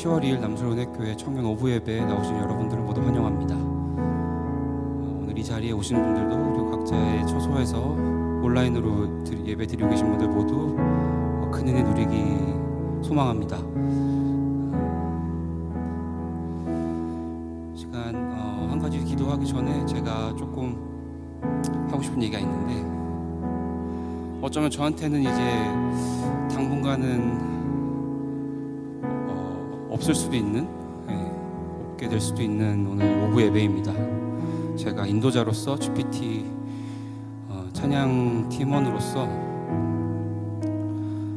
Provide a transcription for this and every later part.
10월 2일 남수련회교회 청년 오부 예배에 나오신 여러분들을 모두 환영합니다. 오늘 이 자리에 오신 분들도 그리고 각자의 처소에서 온라인으로 예배 드리고 계신 분들 모두 큰 은혜 누리기 소망합니다. 시간 한 가지 기도하기 전에 제가 조금 하고 싶은 얘기가 있는데, 어쩌면 저한테는 이제 당분간은 없을 수도 있는, 없게 될 수도 있는 오늘 오후 예배입니다. 제가 인도자로서 GPT 찬양 팀원으로서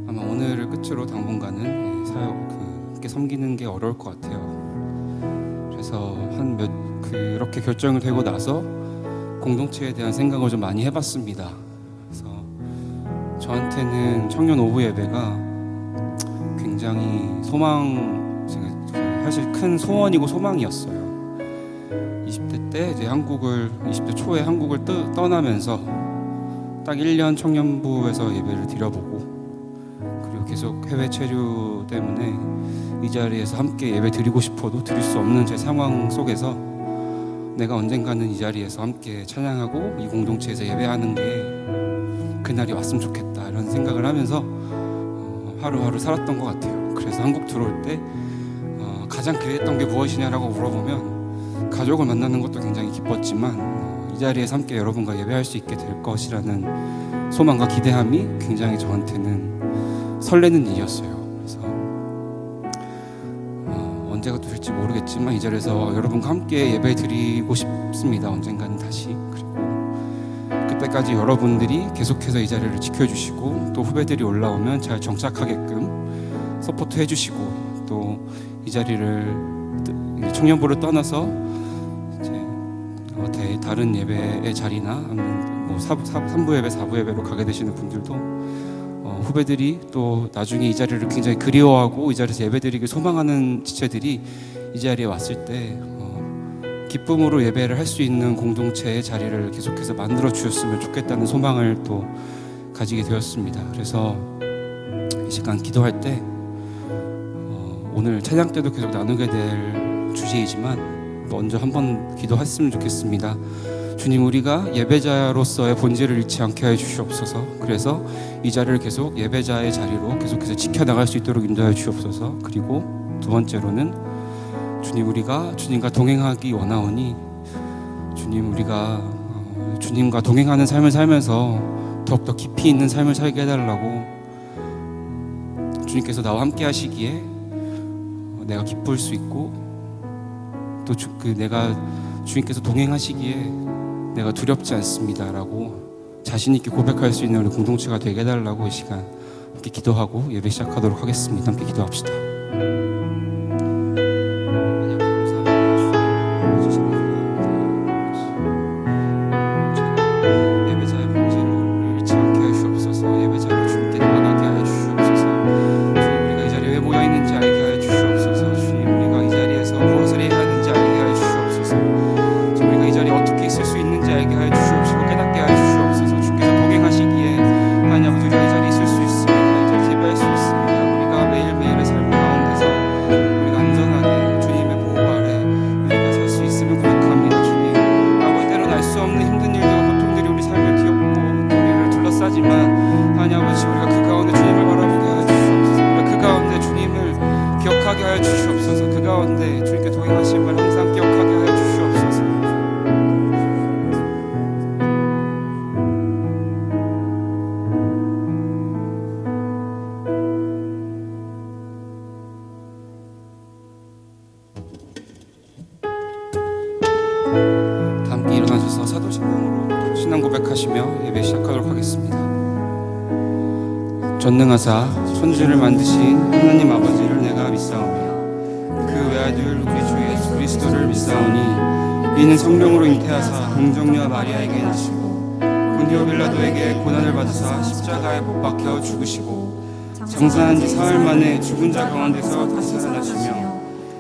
아마 오늘을 끝으로 당분간은 사역 함께 섬기는 게 어려울 것 같아요. 그래서 그렇게 결정이 되고 나서 공동체에 대한 생각을 좀 많이 해봤습니다. 그래서 저한테는 청년 오후 예배가 굉장히 사실 큰 소원이고 소망이었어요. 20대 때 이제 20대 초에 한국을 떠나면서 딱 1년 청년부에서 예배를 드려보고, 그리고 계속 해외 체류 때문에 이 자리에서 함께 예배 드리고 싶어도 드릴 수 없는 제 상황 속에서 내가 언젠가는 이 자리에서 함께 찬양하고 이 공동체에서 예배하는 게 그날이 왔으면 좋겠다, 이런 생각을 하면서 하루하루 살았던 것 같아요. 그래서 한국 들어올 때 가장 기대했던 게 무엇이냐라고 물어보면 가족을 만나는 것도 굉장히 기뻤지만 이 자리에서 함께 여러분과 예배할 수 있게 될 것이라는 소망과 기대함이 굉장히 저한테는 설레는 일이었어요. 그래서 언제가 또 될지 모르겠지만 이 자리에서 여러분과 함께 예배 드리고 싶습니다. 언젠가는 다시. 그리고 그때까지 여러분들이 계속해서 이 자리를 지켜주시고 또 후배들이 올라오면 잘 정착하게끔 서포트 해주시고, 또 이 자리를 청년부를 떠나서 이제 다른 예배의 자리나 아니면 뭐 3부 예배, 4부 예배로 가게 되시는 분들도 후배들이 또 나중에 이 자리를 굉장히 그리워하고 이 자리에서 예배드리길 소망하는 지체들이 이 자리에 왔을 때 기쁨으로 예배를 할 수 있는 공동체의 자리를 계속해서 만들어 주셨으면 좋겠다는 소망을 또 가지게 되었습니다. 그래서 이 시간 기도할 때 오늘 찬양 때도 계속 나누게 될 주제이지만 먼저 한번 기도했으면 좋겠습니다. 주님, 우리가 예배자로서의 본질을 잃지 않게 해 주시옵소서. 그래서 이 자리를 계속 예배자의 자리로 계속해서 지켜나갈 수 있도록 인도하여 주시옵소서. 그리고 두 번째로는 주님, 우리가 주님과 동행하기 원하오니 주님, 우리가 주님과 동행하는 삶을 살면서 더욱더 깊이 있는 삶을 살게 해달라고, 주님께서 나와 함께 하시기에 내가 기쁠 수 있고 또 내가 주님께서 동행하시기에 내가 두렵지 않습니다라고 자신 있게 고백할 수 있는 우리 공동체가 되게 해달라고 이 시간 함께 기도하고 예배 시작하도록 하겠습니다. 함께 기도합시다. 함께 일어나셔서 사도신경으로 신앙 고백하시며 예배 시작하도록 하겠습니다. 전능하사 천지를 만드신 하나님 아버지를 내가 믿사오며 그 외아들 우리 주 예수 그리스도를 믿사오니 이는 성령으로 잉태하사 동정녀 마리아에게 나시고 본디오 빌라도에게 고난을 받으사 십자가에 못 박혀 죽으시고 장사한 지 사흘 만에 죽은 자 가운데서 다시 살아나시며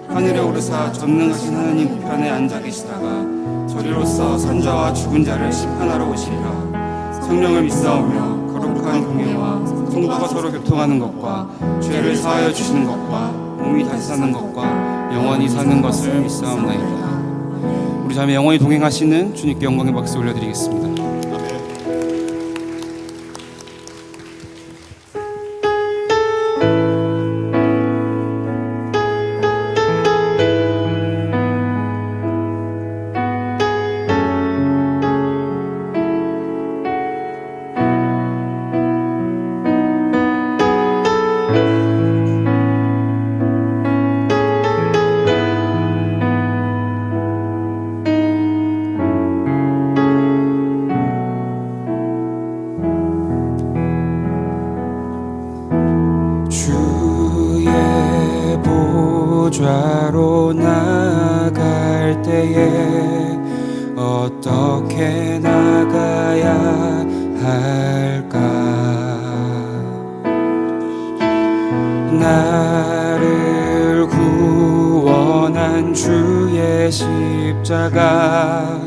하늘에 오르사 전능하신 하나님 우편에 앉아 계시다가 저리로서 산자와 죽은 자를 심판하러 오시리라. 성령을 믿사오며 거룩한 공예와 성도가 서로 교통하는 것과 죄를 사하여 주시는 것과 몸이 다시 사는 것과 영원히 사는 것을 믿사옵나이다. 우리 자매 영원히 동행하시는 주님께 영광의 박수 올려드리겠습니다. 보좌로 나갈 때에 어떻게 나가야 할까? 나를 구원한 주의 십자가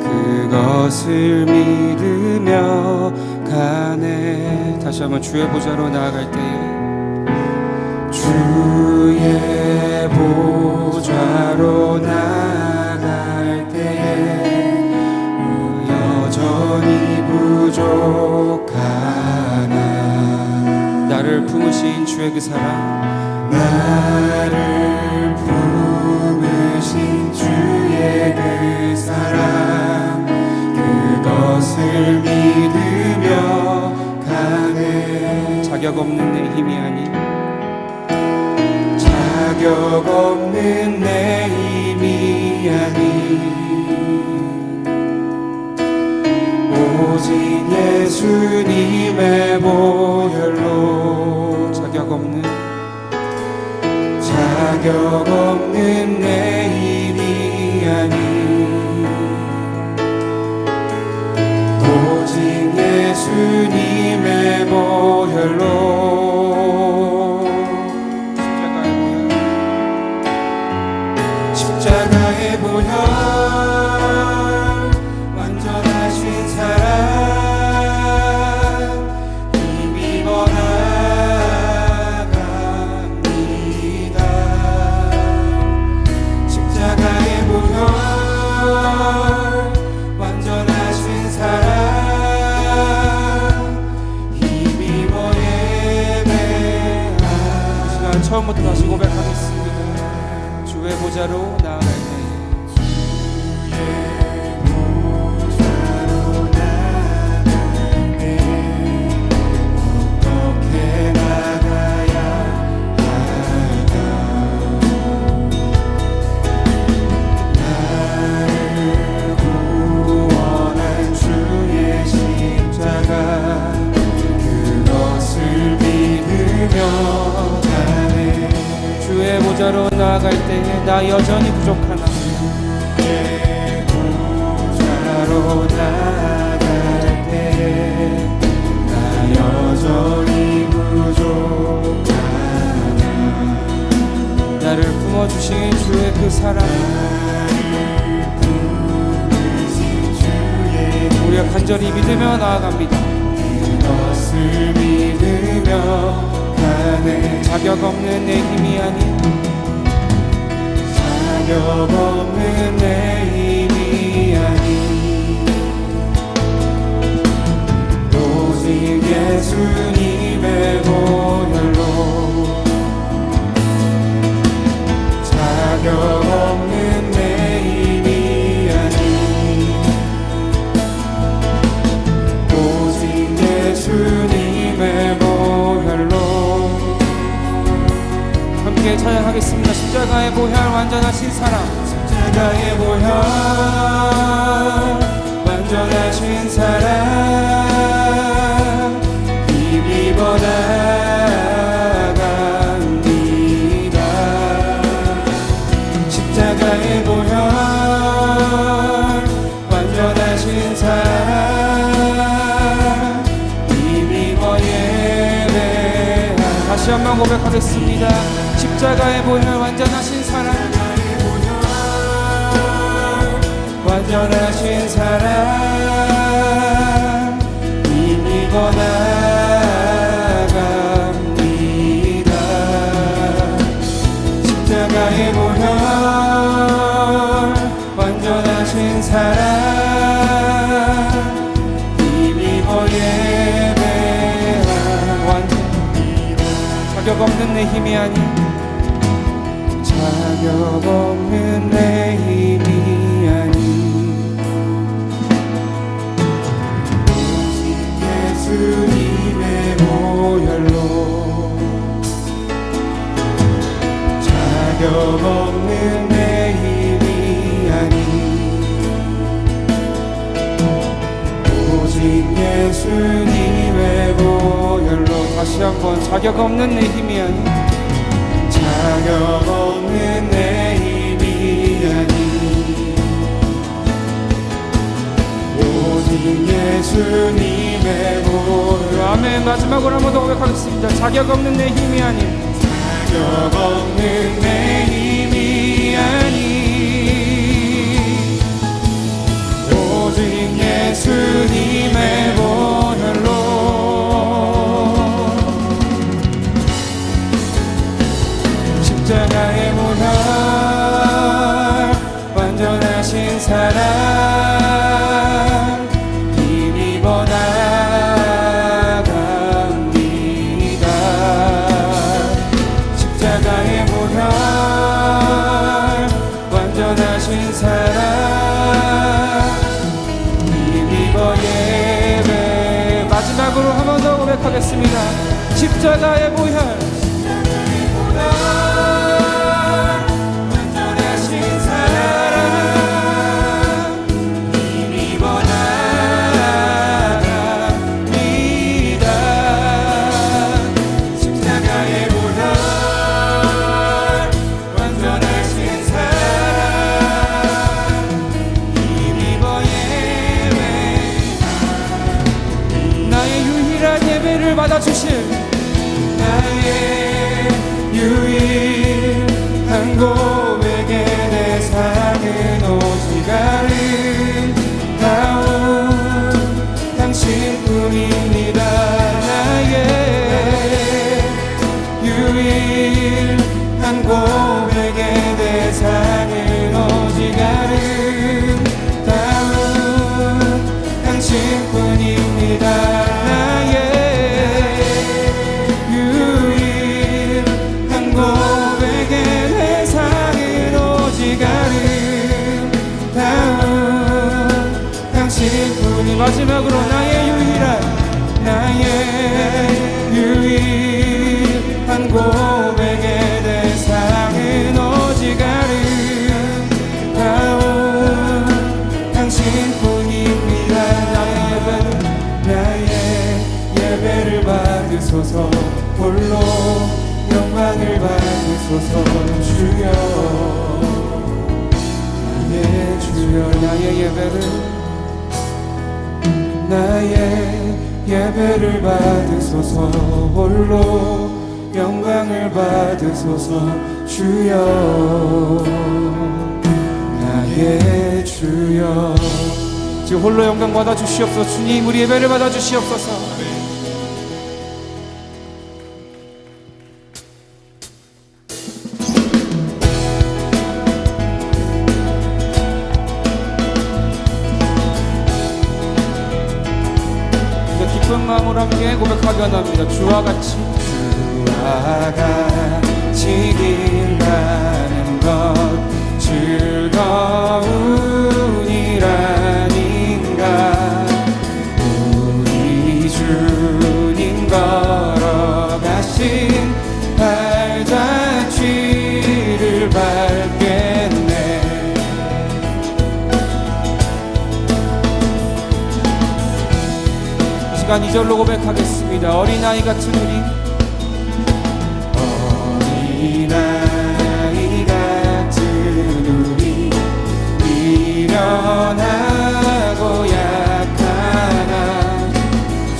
그것을 믿으며 가네. 다시 한번 주의 보좌로 나아갈 때에 주의 보좌로 나갈 때에 여전히 부족하나. 나를 품으신 주의 그 사랑, 나를 품으신 주의 그 사랑 그것을 믿으며 가네. 자격 없는 내 힘이 아닌 자격 없는 내 힘이 아닌 오직 예수님의 보혈로 자격 없는 내 힘이 아닌 오직 예수님의 보혈로 십자가의 보혈 완전하신 사랑 힘입어 나갑니다. 십자가의 보혈 완전하신 사랑 힘입어 예배하는 시간 처음부터 다시 고백하겠습니다. 주의 보좌로 나아갈 때 어떻게 나가야 할까? 나를 구원한 주의 십자가 그것을 믿으며 가네. 주의 보좌로 나아갈 때에 나 여전히 부족하나. 주의 보좌로 나갈 때에 나 여전히 부족하나. 나를 품어주신 주의 그 사랑, 우리가 간절히 믿으며 나아갑니다. 그것을 믿으며 가네. 자격 없는 내 힘이 아닌 자격 없는 내 힘이 아닌 오직 예수님의 보혈로 자격 없는 내 힘이 아닌 오직 예수님의 보혈로 함께 찬양하겠습니다. 십자가의 보혈 완전하신 사랑, 십자가의 보혈 완전하신 사랑 힘입어 나갑니다. 십자가의 보혈 완전하신 사랑 힘입어 예배하는. 다시 한번 고백하겠습니다. 십자가의 보혈 완전하신 사랑, 완전하신 사랑 힘입어 나갑니다. 자격 없는 내 힘이 아닌 자격 없는 내 힘이 아닌 오직 예수님의 보혈로 자격 없는 내 힘이 아닌 오직 예수님의 보혈로 다시 한번 자격 없는 내 힘이 아닌 자격 없는 내 힘이 아닌 오직 예수님의 보혈 아멘. 마지막으로 한 번 더 고백하겠습니다. 자격 없는 내 힘이 아닌 자격 없는 내 힘이 아닌 오직 예수님의 보혈로 십자가의 보혈 완전하신 사랑 힘입어 나갑니다. 십자가의 보혈 완전하신 사랑 힘입어 예배. 마지막으로 한 번 더 고백하겠습니다. 십자가의 보혈 완전하신 사랑 힘입어 나갑니다. 십자가의 보혈 완전하신 사랑 힘입어 예배. 나의 유일한 예배를 받아주실 나의 유일한 고백의 대상은 오직 아름다운 당신뿐입니다. 나의 유일한 고백의 대상은 오직 아름다운 당신뿐입니다. 나의 유일한 고백의 대상은 오직 아름다운 당신뿐이. 마지막으로 나의 유일한 고백의 대상은 오직 아름다운 당신뿐입니다. 나의 예배를 받으소서 홀로 영광을 받으소서 주여. 나의 주여 나의 예배를 받으소서 홀로 영광을 받으소서 주여. 나의 주여 지금 홀로 영광 받아주시옵소서. 주님 우리 예배를 받아주시옵소서. 기쁜 마음으로 함께 고백하기 원합니다. 주와 같이 빛나는 것 즐거운이라닌가. 우리 주님 걸어가신 발자취를 밟겠네. 시간 2절로 고백하겠습니다. 어린아이 같은 우리 어린아이 같은 우리 미련하고 약하나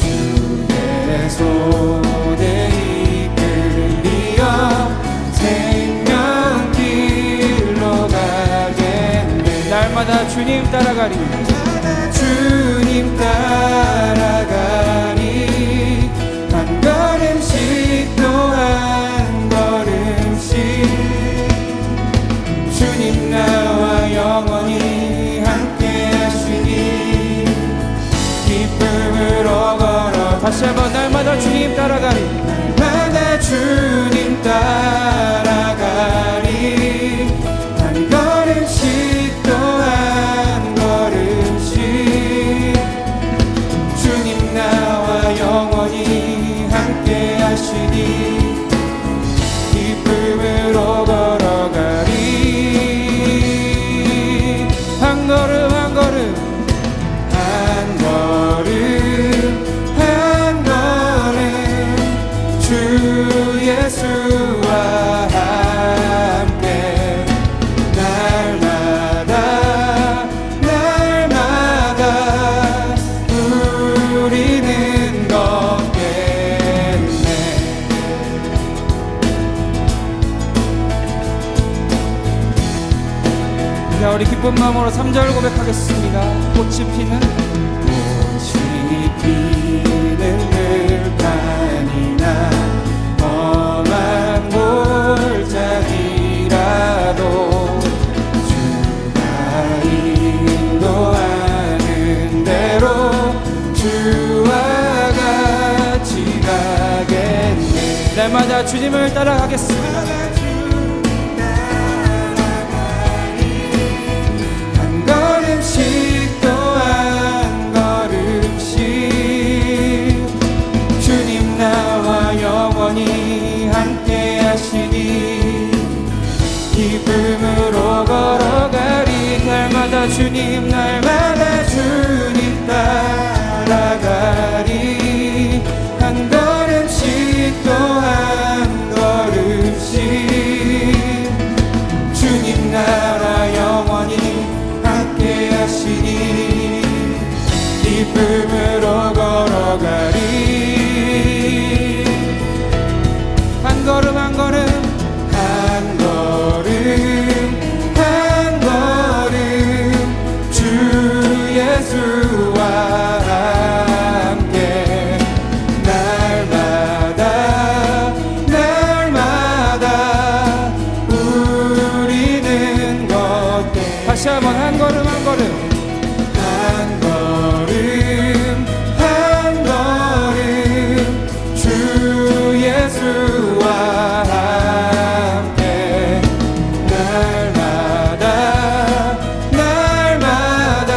주의 손에 이끌리어 생명길로 가겠네. 날마다 주님 따라가리. 주님 따라가니 한 걸음씩 또 한 걸음씩 주님 나와 영원히 함께 하시니 기쁨으로 걸어. 다시 한번 날마다 주님 따라가리. 날마다 주님 예수와 함께 날마다 날마다 우리는 걷겠네. 자, 우리 기쁜 마음으로 3절 고백하겠습니다. 꽃이 피는 피는 들판이나 험한 골짜기라도 주가 인도하는 대로 주와 같이 가겠네. 날마다 주님을 따라가겠습니다. 한 걸음씩 또 한 걸음씩 주님 나와 영원히 함께 하시니 기쁨으로 걸어가리. 날마다 주님 날마다 주님 따라가리. 한 걸음씩 또 한 걸음씩 주님 나라 영원히 함께 하시니 기쁨으로 걸어가리. 한 걸음 한 걸음 한 걸음 한 걸음 주 예수와 함께 날마다 날마다 우리는 걷게. 다시 한번 한 걸음 한 걸음 한 걸음 한 걸음 주 예수와 함께 날마다 날마다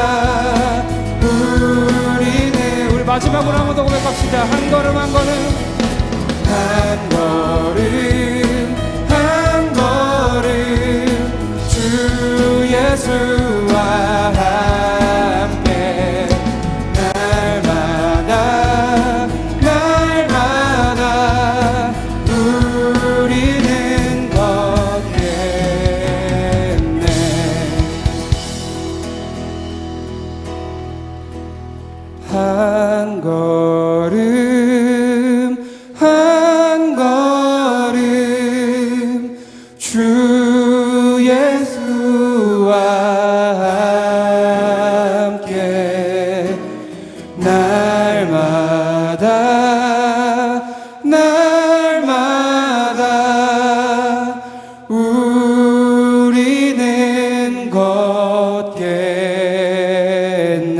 우리는. 우리 마지막으로 한 번 더 고백합시다. 한 걸음 한 걸음 한 걸음 한 걸음 주 예수와 함께 날마다 날마다 우리는 걷겠네. 한 걸음 한 걸음 주 예수와 함께 날마다 날마다 우리는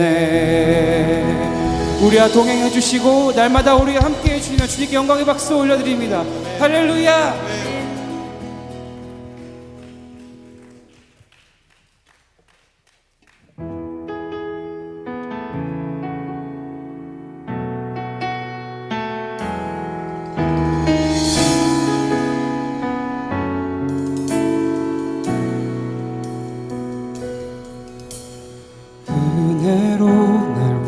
걷겠네. 우리와 동행해 주시고 날마다 우리와 함께 해주시는 주님께 영광의 박수 올려드립니다. 할렐루야. 은혜로 날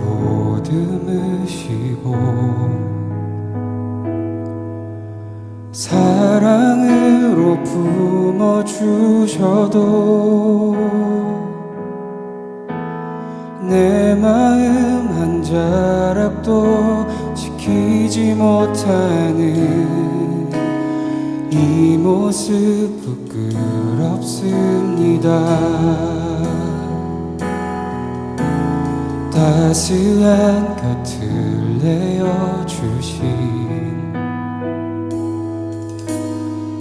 보듬으시고 사랑으로 품어주셔도 내 마음 한 자락도 지키지 못하는 이 모습 부끄럽습니다. 따스한 곁을 내어주신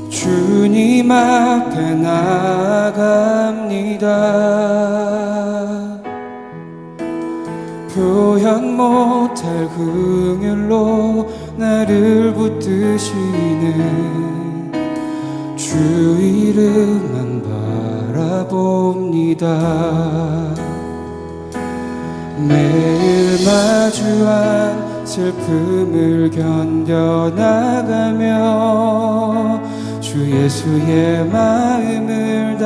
주님 앞에 나아갑니다. 표현 못할 긍휼로 나를 붙드시는 주 이름만 바라봅니다. 매일 마주한 슬픔을 견뎌나가며 주 예수의 마음을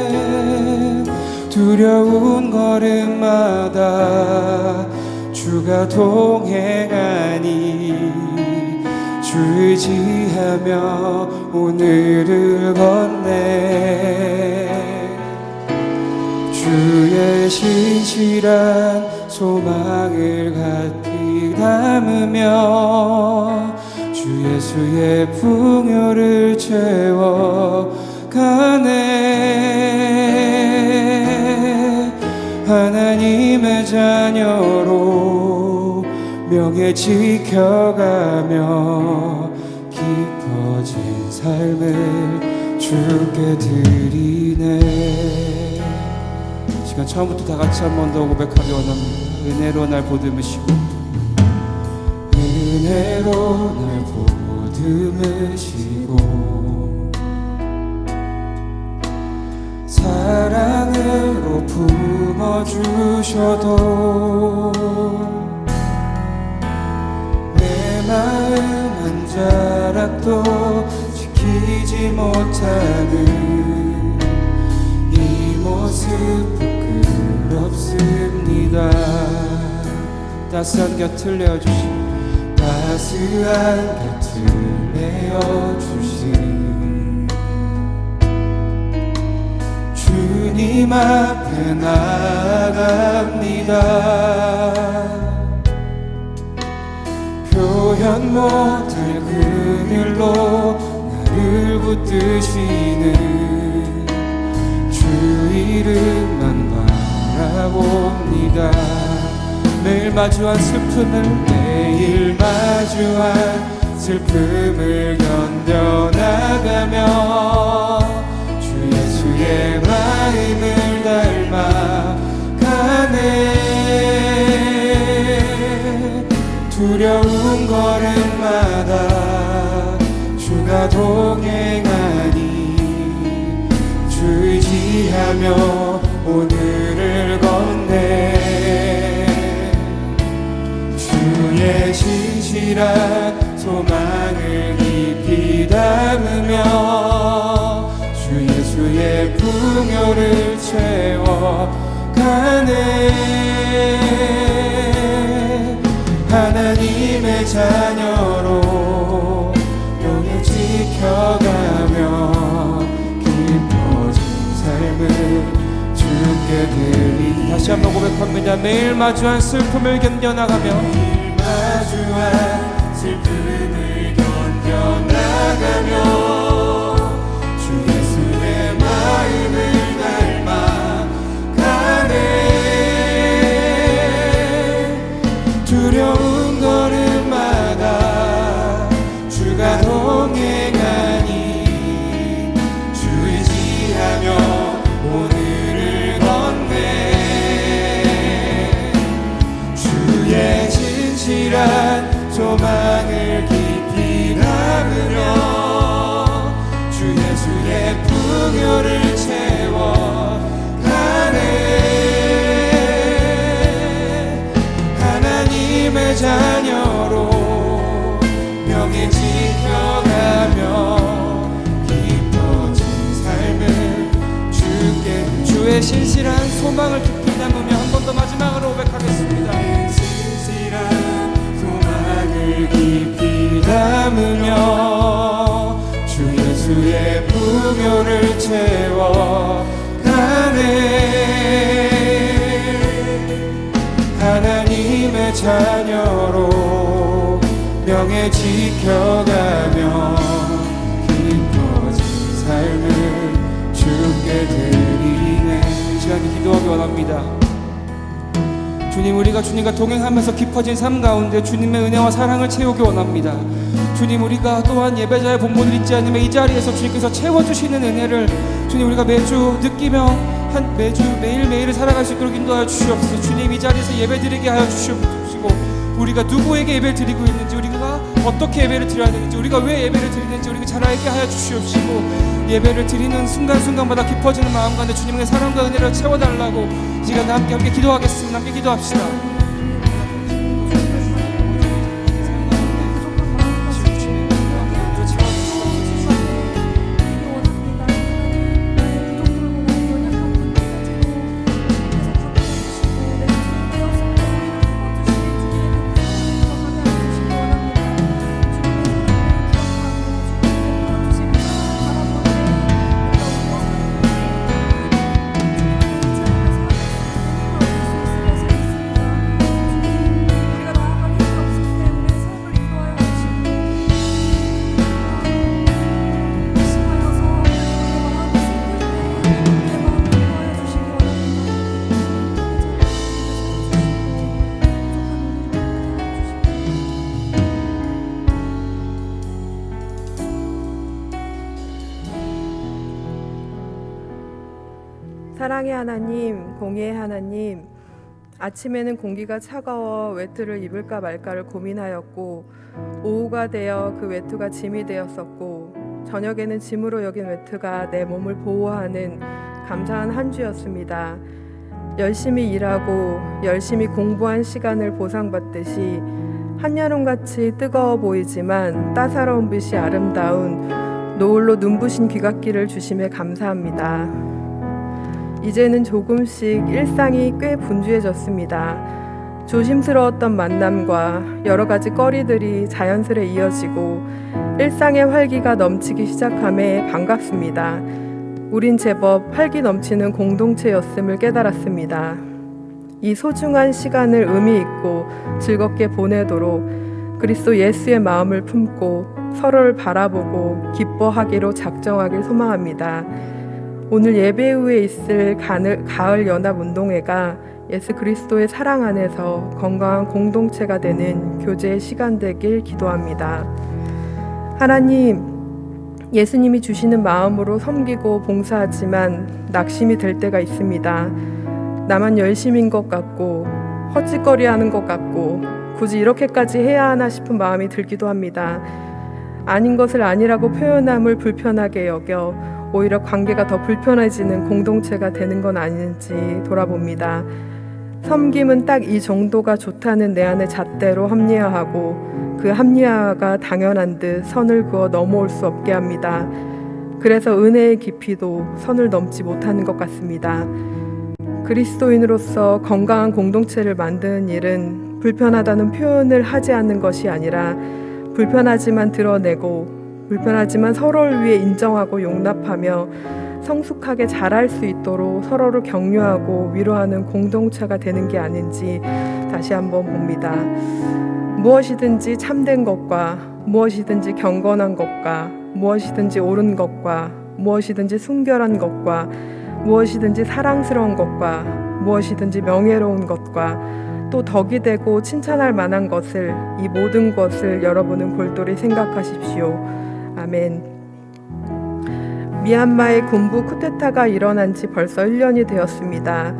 닮아가네. 두려운 걸음마다 주가 동행하니 주를 의지하며 오늘을 걷네. 주의 신실한 소망을 가득 담으며 주 예수의 풍요를 채워가네. 하나님의 자녀로 명예 지켜가며 깊어진 삶을 주께 드리네. 시간 처음부터 다 같이 한 번 더 고백하기 원합니다. 은혜로 날 보듬으시고 은혜로 날 보듬으시고 사랑으로 품어주셔도 내 마음 한 자락도 지키지 못하는 이 모습 부끄럽습니다. 따스한 곁을 내어주신 따스한 곁을 내어주신 주님 앞에 나아갑니다. 표현 못할 그늘로 나를 붙드시는 주 이름만 바라봅니다. 매일 마주한 슬픔을 매일 마주한 슬픔을 견뎌나가며 주 예수의 마음을 닮아가네. 두려운 걸음마다 주가 동행하니 주 의지하며 오늘을 걷네. 주의 신실한 소망을 깊이 담으며 주 예수의 풍요를 채워가네. 하나님의 자녀로 영에 지켜가며 깊어진 삶을 주께 드리. 다시 한번 고백합니다. 매일 마주한 슬픔을 견뎌나가며 매일 마주한 슬픔을 견뎌나가며 주 예수의 마음을 두려운 걸음마다 주가 동행하니 주 의지하며 오늘을 걷네. 주의 진실한 소망을 깊이 담으며 주 예수의 풍요를 채워가네. 하나님의 자녀로 명예 지켜가며 깊어진 삶을 주께. 주의 신실한 소망을 깊이 담으며 한 번 더 마지막으로 고백하겠습니다. 신실한 소망을 깊이 담으며 주 예수의 풍요를 채워가네. 하나님의 자녀로 명예 지켜가며 깊어진 삶을 주께 드리네. 이 시간에 기도하기 원합니다. 주님, 우리가 주님과 동행하면서 깊어진 삶 가운데 주님의 은혜와 사랑을 채우기 원합니다. 주님, 우리가 또한 예배자의 본분을 잊지 않으며 이 자리에서 주님께서 채워주시는 은혜를 주님 우리가 매주 느끼며 매주 매일매일을 살아갈 수 있도록 인도하여 주시옵소서. 주님, 이 자리에서 예배 드리게 하여 주시옵시고 우리가 누구에게 예배를 드리고 있는지, 우리가 어떻게 예배를 드려야 되는지, 우리가 왜 예배를 드리는지 우리가 잘 알게 하여 주시옵시고 예배를 드리는 순간순간마다 깊어지는 마음 가운데 주님의 사랑과 은혜를 채워달라고 이 시간 함께 기도하겠습니다. 함께 기도합시다. 사랑의 하나님, 공의의 하나님, 아침에는 공기가 차가워 외투를 입을까 말까를 고민하였고, 오후가 되어 그 외투가 짐이 되었었고, 저녁에는 짐으로 여긴 외투가 내 몸을 보호하는 감사한 한 주였습니다. 열심히 일하고 열심히 공부한 시간을 보상받듯이 한여름같이 뜨거워 보이지만 따사로운 빛이 아름다운 노을로 눈부신 귀갓길을 주심에 감사합니다. 이제는 조금씩 일상이 꽤 분주해졌습니다. 조심스러웠던 만남과 여러 가지 거리들이 자연스레 이어지고 일상의 활기가 넘치기 시작함에 반갑습니다. 우린 제법 활기 넘치는 공동체였음을 깨달았습니다. 이 소중한 시간을 의미 있고 즐겁게 보내도록 그리스도 예수의 마음을 품고 서로를 바라보고 기뻐하기로 작정하길 소망합니다. 오늘 예배 후에 있을 가을 연합운동회가 예수 그리스도의 사랑 안에서 건강한 공동체가 되는 교제의 시간 되길 기도합니다. 하나님, 예수님이 주시는 마음으로 섬기고 봉사하지만 낙심이 될 때가 있습니다. 나만 열심인 것 같고 헛짓거리하는 것 같고 굳이 이렇게까지 해야 하나 싶은 마음이 들기도 합니다. 아닌 것을 아니라고 표현함을 불편하게 여겨 오히려 관계가 더 불편해지는 공동체가 되는 건 아닌지 돌아봅니다. 섬김은 딱 이 정도가 좋다는 내 안의 잣대로 합리화하고 그 합리화가 당연한 듯 선을 그어 넘어올 수 없게 합니다. 그래서 은혜의 깊이도 선을 넘지 못하는 것 같습니다. 그리스도인으로서 건강한 공동체를 만드는 일은 불편하다는 표현을 하지 않는 것이 아니라 불편하지만 드러내고 불편하지만 서로를 위해 인정하고 용납하며 성숙하게 자랄 수 있도록 서로를 격려하고 위로하는 공동체가 되는 게 아닌지 다시 한번 봅니다. 무엇이든지 참된 것과 무엇이든지 경건한 것과 무엇이든지 옳은 것과 무엇이든지 순결한 것과 무엇이든지 사랑스러운 것과 무엇이든지 명예로운 것과 또 덕이 되고 칭찬할 만한 것을 이 모든 것을 여러분은 골똘히 생각하십시오. 아멘. 미얀마의 군부 쿠데타가 일어난 지 벌써 1년이 되었습니다.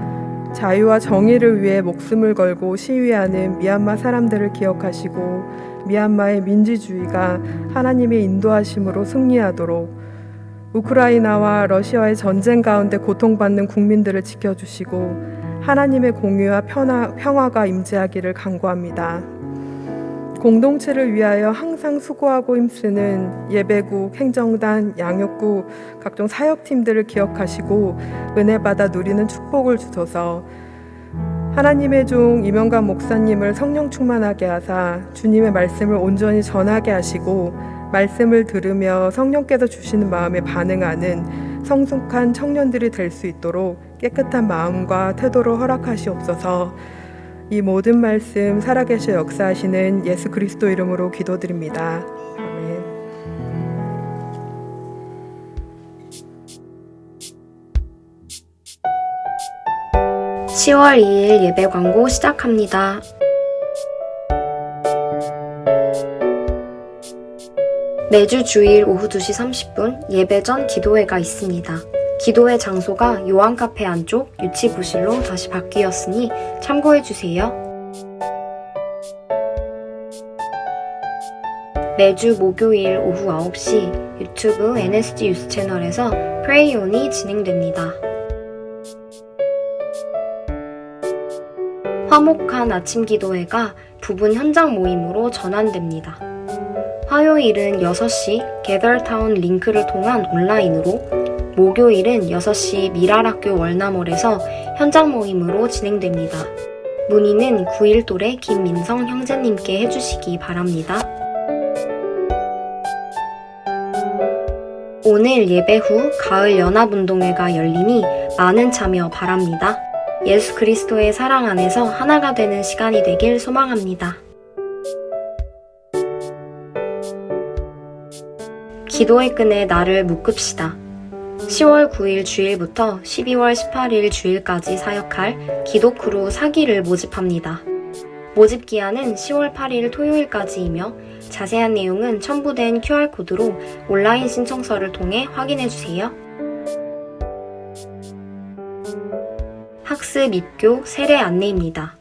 자유와 정의를 위해 목숨을 걸고 시위하는 미얀마 사람들을 기억하시고 미얀마의 민주주의가 하나님의 인도하심으로 승리하도록 우크라이나와 러시아의 전쟁 가운데 고통받는 국민들을 지켜주시고 하나님의 공의와 평화가 임재하기를 간구합니다. 공동체를 위하여 항상 수고하고 힘쓰는 예배국, 행정단, 양육국, 각종 사역팀들을 기억하시고 은혜 받아 누리는 축복을 주소서. 하나님의 종 이명관 목사님을 성령 충만하게 하사 주님의 말씀을 온전히 전하게 하시고 말씀을 들으며 성령께서 주시는 마음에 반응하는 성숙한 청년들이 될 수 있도록 깨끗한 마음과 태도를 허락하시옵소서. 이 모든 말씀 살아계셔 역사하시는 예수 그리스도 이름으로 기도드립니다. 아멘. (10월 2일) 예배 광고 시작합니다. 매주 주일 오후 2시 30분 예배 전 기도회가 있습니다. 기도회 장소가 요한카페 안쪽 유치부실로 다시 바뀌었으니 참고해주세요. 매주 목요일 오후 9시 유튜브 NSG 뉴스 채널에서 프레이온이 진행됩니다. 화목한 아침 기도회가 부분 현장 모임으로 전환됩니다. 화요일은 6시 게덜타운 링크를 통한 온라인으로, 목요일은 6시 미랄학교 월남홀에서 현장 모임으로 진행됩니다. 문의는 91돌의 김민성 형제님께 해주시기 바랍니다. 오늘 예배 후 가을 연합운동회가 열리니 많은 참여 바랍니다. 예수 그리스도의 사랑 안에서 하나가 되는 시간이 되길 소망합니다. 기도의 끈에 나를 묶읍시다. 10월 9일 주일부터 12월 18일 주일까지 사역할 기도크루 4기를 모집합니다. 모집 기한은 10월 8일 토요일까지이며 자세한 내용은 첨부된 QR코드로 온라인 신청서를 통해 확인해주세요. 학습 입교 세례 안내입니다.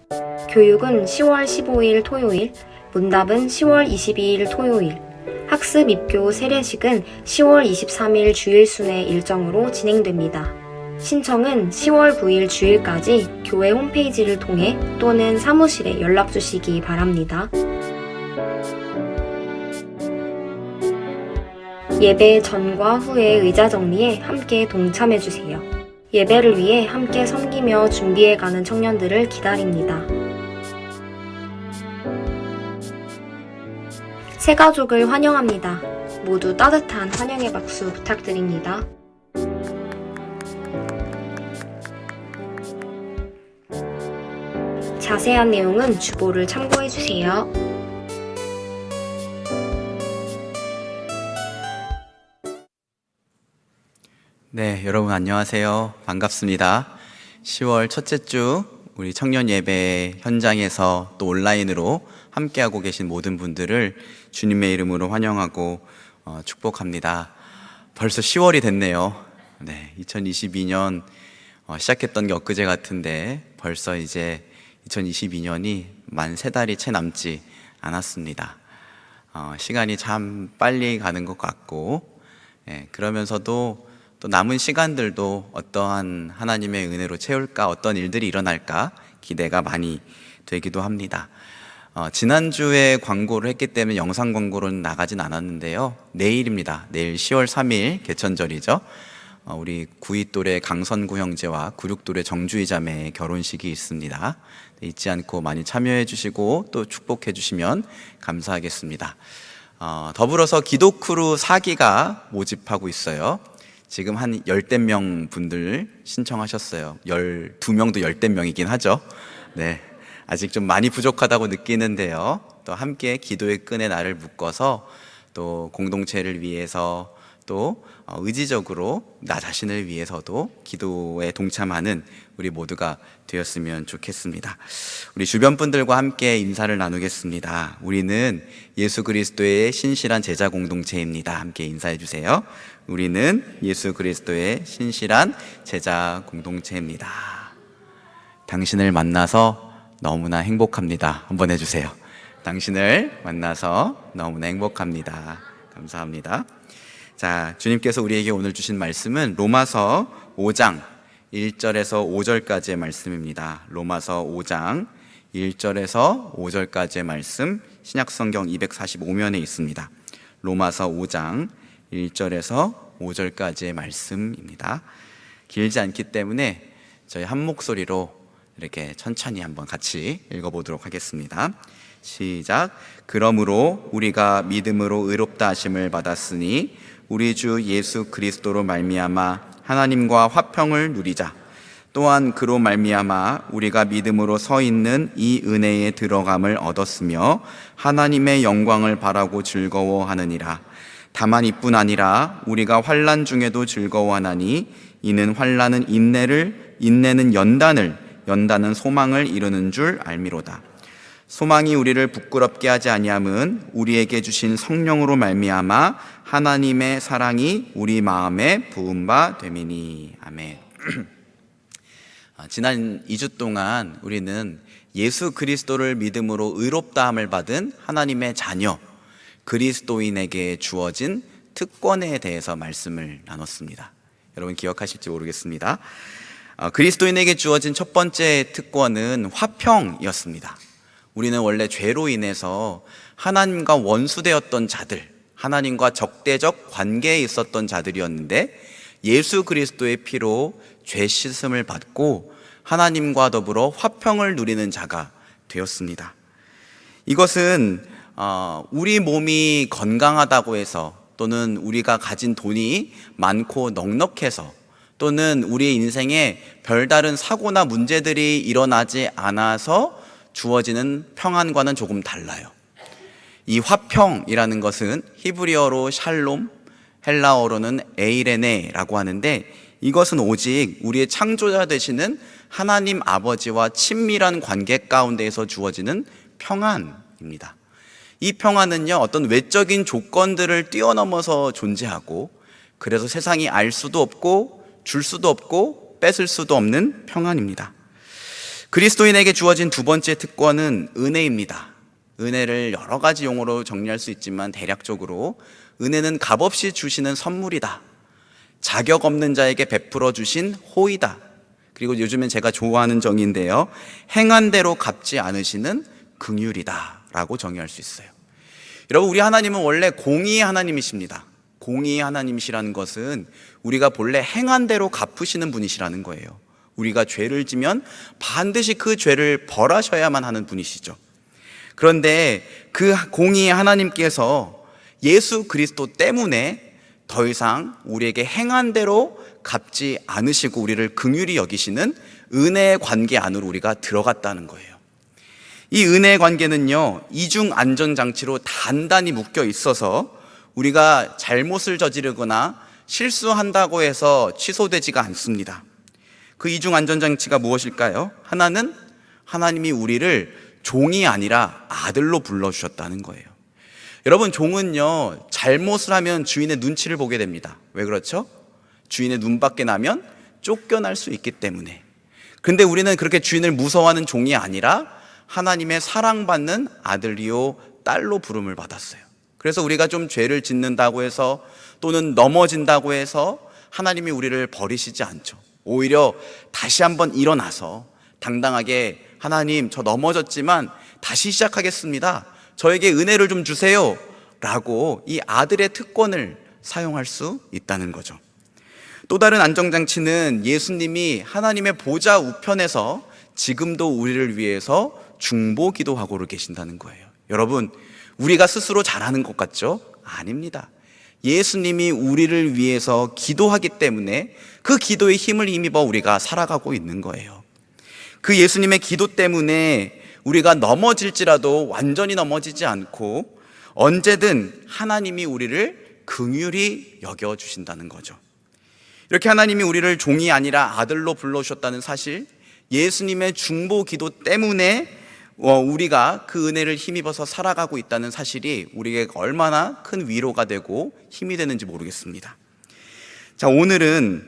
교육은 10월 15일 토요일, 문답은 10월 22일 토요일, 학습 입교 세례식은 10월 23일 주일 순회 일정으로 진행됩니다. 신청은 10월 9일 주일까지 교회 홈페이지를 통해 또는 사무실에 연락 주시기 바랍니다. 예배 전과 후의 의자 정리에 함께 동참해 주세요. 예배를 위해 함께 섬기며 준비해가는 청년들을 기다립니다. 새 가족을 환영합니다. 모두 따뜻한 환영의 박수 부탁드립니다. 자세한 내용은 주보를 참고해 주세요. 네, 여러분 안녕하세요. 반갑습니다. 10월 첫째 주 우리 청년 예배 현장에서 또 온라인으로 함께하고 계신 모든 분들을 주님의 이름으로 환영하고 축복합니다. 벌써 10월이 됐네요. 네, 2022년 시작했던 게 엊그제 같은데 벌써 이제 2022년이 만 3달이 채 남지 않았습니다. 시간이 참 빨리 가는 것 같고, 그러면서도 또 남은 시간들도 어떠한 하나님의 은혜로 채울까, 어떤 일들이 일어날까 기대가 많이 되기도 합니다. 지난주에 광고를 했기 때문에 영상 광고로는 나가진 않았는데요. 내일입니다. 내일 10월 3일 개천절이죠. 우리 9위 또래 강선구 형제와 96 또래 정주희 자매의 결혼식이 있습니다. 잊지 않고 많이 참여해 주시고 또 축복해 주시면 감사하겠습니다. 더불어서 기도크루 4기가 모집하고 있어요. 지금 한 10명 분들 신청하셨어요. 12명도 10명이긴 하죠. 네, 아직 좀 많이 부족하다고 느끼는데요. 또 함께 기도의 끈에 나를 묶어서 또 공동체를 위해서 또 의지적으로 나 자신을 위해서도 기도에 동참하는 우리 모두가 되었으면 좋겠습니다. 우리 주변 분들과 함께 인사를 나누겠습니다. 우리는 예수 그리스도의 신실한 제자 공동체입니다. 함께 인사해 주세요. 우리는 예수 그리스도의 신실한 제자 공동체입니다. 당신을 만나서 너무나 행복합니다. 한번 해주세요. 당신을 만나서 너무나 행복합니다. 감사합니다. 자, 주님께서 우리에게 오늘 주신 말씀은 로마서 5장 1절에서 5절까지의 말씀입니다. 로마서 5장 1절에서 5절까지의 말씀, 신약성경 245면에 있습니다. 로마서 5장 1절에서 5절까지의 말씀입니다. 길지 않기 때문에 저희 한 목소리로 이렇게 천천히 한번 같이 읽어보도록 하겠습니다. 시작. 그러므로 우리가 믿음으로 의롭다 하심을 받았으니 우리 주 예수 그리스도로 말미암아 하나님과 화평을 누리자. 또한 그로 말미암아 우리가 믿음으로 서 있는 이 은혜에 들어감을 얻었으며 하나님의 영광을 바라고 즐거워하느니라. 다만 이뿐 아니라 우리가 환난 중에도 즐거워하나니 이는 환난은 인내를, 인내는 연단을, 연단은 소망을 이루는 줄 알미로다. 소망이 우리를 부끄럽게 하지 아니함은 우리에게 주신 성령으로 말미암아 하나님의 사랑이 우리 마음에 부은 바 됨이니. 아멘. 지난 2주 동안 우리는 예수 그리스도를 믿음으로 의롭다함을 받은 하나님의 자녀, 그리스도인에게 주어진 특권에 대해서 말씀을 나눴습니다. 여러분 기억하실지 모르겠습니다. 그리스도인에게 주어진 첫 번째 특권은 화평이었습니다. 우리는 원래 죄로 인해서 하나님과 원수되었던 자들, 하나님과 적대적 관계에 있었던 자들이었는데 예수 그리스도의 피로 죄 씻음을 받고 하나님과 더불어 화평을 누리는 자가 되었습니다. 이것은 우리 몸이 건강하다고 해서, 또는 우리가 가진 돈이 많고 넉넉해서, 또는 우리의 인생에 별다른 사고나 문제들이 일어나지 않아서 주어지는 평안과는 조금 달라요. 이 화평이라는 것은 히브리어로 샬롬, 헬라어로는 에이레네라고 하는데, 이것은 오직 우리의 창조자 되시는 하나님 아버지와 친밀한 관계 가운데에서 주어지는 평안입니다. 이 평안은요, 어떤 외적인 조건들을 뛰어넘어서 존재하고, 그래서 세상이 알 수도 없고 줄 수도 없고 뺏을 수도 없는 평안입니다. 그리스도인에게 주어진 두 번째 특권은 은혜입니다. 은혜를 여러 가지 용어로 정리할 수 있지만 대략적으로 은혜는 값없이 주시는 선물이다. 자격 없는 자에게 베풀어 주신 호의다. 그리고 요즘엔 제가 좋아하는 정의인데요, 행한 대로 갚지 않으시는 긍휼이다 라고 정의할 수 있어요. 여러분, 우리 하나님은 원래 공의의 하나님이십니다. 공의의 하나님이시라는 것은 우리가 본래 행한 대로 갚으시는 분이시라는 거예요. 우리가 죄를 지면 반드시 그 죄를 벌하셔야만 하는 분이시죠. 그런데 그 공의의 하나님께서 예수 그리스도 때문에 더 이상 우리에게 행한 대로 갚지 않으시고 우리를 긍휼히 여기시는 은혜의 관계 안으로 우리가 들어갔다는 거예요. 이 은혜의 관계는요, 이중 안전장치로 단단히 묶여 있어서 우리가 잘못을 저지르거나 실수한다고 해서 취소되지가 않습니다. 그 이중 안전장치가 무엇일까요? 하나는 하나님이 우리를 종이 아니라 아들로 불러주셨다는 거예요. 여러분, 종은요, 잘못을 하면 주인의 눈치를 보게 됩니다. 왜 그렇죠? 주인의 눈밖에 나면 쫓겨날 수 있기 때문에. 그런데 우리는 그렇게 주인을 무서워하는 종이 아니라 하나님의 사랑받는 아들이요 딸로 부름을 받았어요. 그래서 우리가 좀 죄를 짓는다고 해서 또는 넘어진다고 해서 하나님이 우리를 버리시지 않죠. 오히려 다시 한번 일어나서 당당하게, 하나님, 저 넘어졌지만 다시 시작하겠습니다. 저에게 은혜를 좀 주세요 라고 이 아들의 특권을 사용할 수 있다는 거죠. 또 다른 안정장치는 예수님이 하나님의 보좌 우편에서 지금도 우리를 위해서 중보 기도하고 계신다는 거예요. 여러분, 우리가 스스로 잘하는 것 같죠? 아닙니다. 예수님이 우리를 위해서 기도하기 때문에 그 기도의 힘을 힘입어 우리가 살아가고 있는 거예요. 그 예수님의 기도 때문에 우리가 넘어질지라도 완전히 넘어지지 않고 언제든 하나님이 우리를 긍휼히 여겨주신다는 거죠. 이렇게 하나님이 우리를 종이 아니라 아들로 불러주셨다는 사실, 예수님의 중보 기도 때문에 우리가 그 은혜를 힘입어서 살아가고 있다는 사실이 우리에게 얼마나 큰 위로가 되고 힘이 되는지 모르겠습니다. 자, 오늘은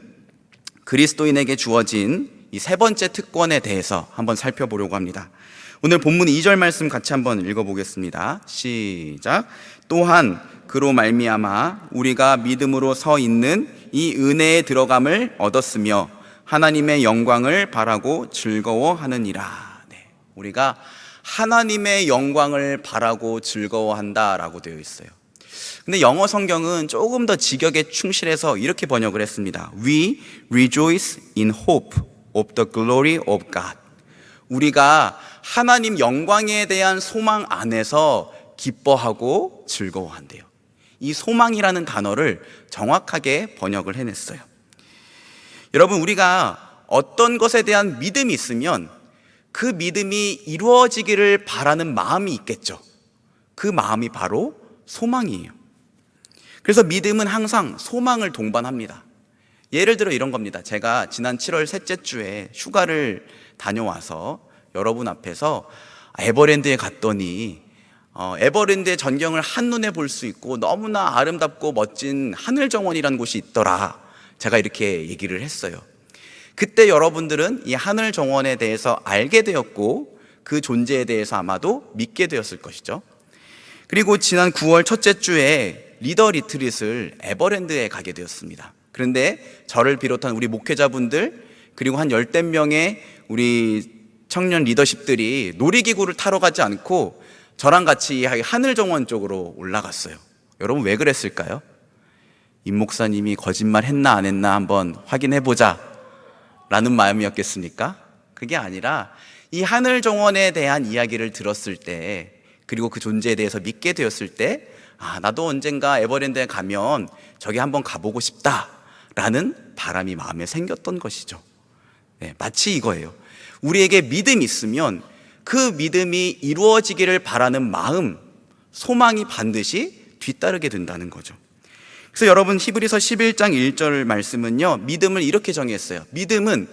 그리스도인에게 주어진 이 세 번째 특권에 대해서 한번 살펴보려고 합니다. 오늘 본문 2절 말씀 같이 한번 읽어보겠습니다. 시작. 또한 그로 말미암아 우리가 믿음으로 서 있는 이 은혜에 들어감을 얻었으며 하나님의 영광을 바라고 즐거워하느니라. 네, 우리가 하나님의 영광을 바라고 즐거워한다라고 되어 있어요. 근데 영어 성경은 조금 더 직역에 충실해서 이렇게 번역을 했습니다. We rejoice in hope of the glory of God. 우리가 하나님 영광에 대한 소망 안에서 기뻐하고 즐거워한대요. 이 소망이라는 단어를 정확하게 번역을 해냈어요. 여러분, 우리가 어떤 것에 대한 믿음이 있으면 그 믿음이 이루어지기를 바라는 마음이 있겠죠. 그 마음이 바로 소망이에요. 그래서 믿음은 항상 소망을 동반합니다. 예를 들어 이런 겁니다. 제가 지난 7월 셋째 주에 휴가를 다녀와서 여러분 앞에서 에버랜드에 갔더니 에버랜드의 전경을 한눈에 볼 수 있고 너무나 아름답고 멋진 하늘정원이라는 곳이 있더라. 제가 이렇게 얘기를 했어요. 그때 여러분들은 이 하늘정원에 대해서 알게 되었고 그 존재에 대해서 아마도 믿게 되었을 것이죠. 그리고 지난 9월 첫째 주에 리더 리트릿을 에버랜드에 가게 되었습니다. 그런데 저를 비롯한 우리 목회자분들 그리고 한 10대 명의 우리 청년 리더십들이 놀이기구를 타러 가지 않고 저랑 같이 하늘정원 쪽으로 올라갔어요. 여러분, 왜 그랬을까요? 임 목사님이 거짓말 했나 안 했나 한번 확인해보자 라는 마음이었겠습니까? 그게 아니라 이 하늘정원에 대한 이야기를 들었을 때, 그리고 그 존재에 대해서 믿게 되었을 때, 나도 언젠가 에버랜드에 가면 저기 한번 가보고 싶다라는 바람이 마음에 생겼던 것이죠. 네, 마치 이거예요. 우리에게 믿음이 있으면 그 믿음이 이루어지기를 바라는 마음, 소망이 반드시 뒤따르게 된다는 거죠. 그래서 여러분, 히브리서 11장 1절 말씀은요, 믿음을 이렇게 정의했어요. 믿음은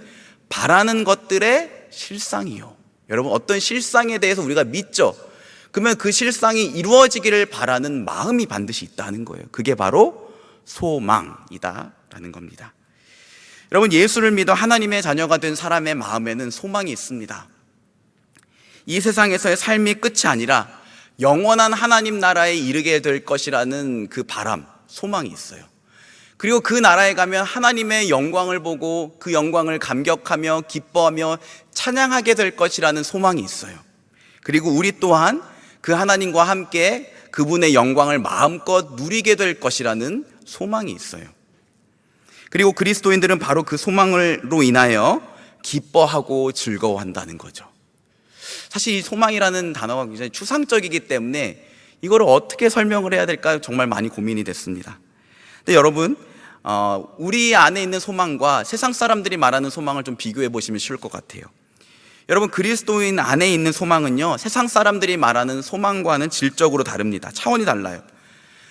바라는 것들의 실상이요. 여러분, 어떤 실상에 대해서 우리가 믿죠. 그러면 그 실상이 이루어지기를 바라는 마음이 반드시 있다는 거예요. 그게 바로 소망이다라는 겁니다. 여러분, 예수를 믿어 하나님의 자녀가 된 사람의 마음에는 소망이 있습니다. 이 세상에서의 삶이 끝이 아니라 영원한 하나님 나라에 이르게 될 것이라는 그 바람, 소망이 있어요. 그리고 그 나라에 가면 하나님의 영광을 보고 그 영광을 감격하며 기뻐하며 찬양하게 될 것이라는 소망이 있어요. 그리고 우리 또한 그 하나님과 함께 그분의 영광을 마음껏 누리게 될 것이라는 소망이 있어요. 그리고 그리스도인들은 바로 그 소망으로 인하여 기뻐하고 즐거워한다는 거죠. 사실 이 소망이라는 단어가 굉장히 추상적이기 때문에 이걸 어떻게 설명을 해야 될까 정말 많이 고민이 됐습니다. 근데 여러분, 우리 안에 있는 소망과 세상 사람들이 말하는 소망을 좀 비교해 보시면 쉬울 것 같아요. 여러분, 그리스도인 안에 있는 소망은요, 세상 사람들이 말하는 소망과는 질적으로 다릅니다. 차원이 달라요.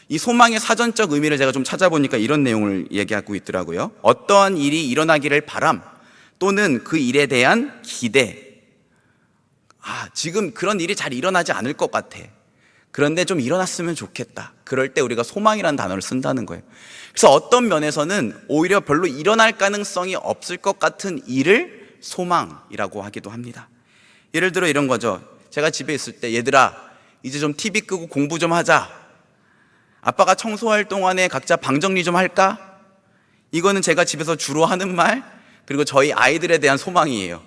이 소망의 사전적 의미를 제가 좀 찾아보니까 이런 내용을 얘기하고 있더라고요. 어떠한 일이 일어나기를 바람, 또는 그 일에 대한 기대. 지금 그런 일이 잘 일어나지 않을 것 같아. 그런데 좀 일어났으면 좋겠다. 그럴 때 우리가 소망이라는 단어를 쓴다는 거예요. 그래서 어떤 면에서는 오히려 별로 일어날 가능성이 없을 것 같은 일을 소망이라고 하기도 합니다. 예를 들어 이런 거죠. 제가 집에 있을 때, 얘들아, 이제 좀 TV 끄고 공부 좀 하자. 아빠가 청소할 동안에 각자 방 정리 좀 할까? 이거는 제가 집에서 주로 하는 말, 그리고 저희 아이들에 대한 소망이에요.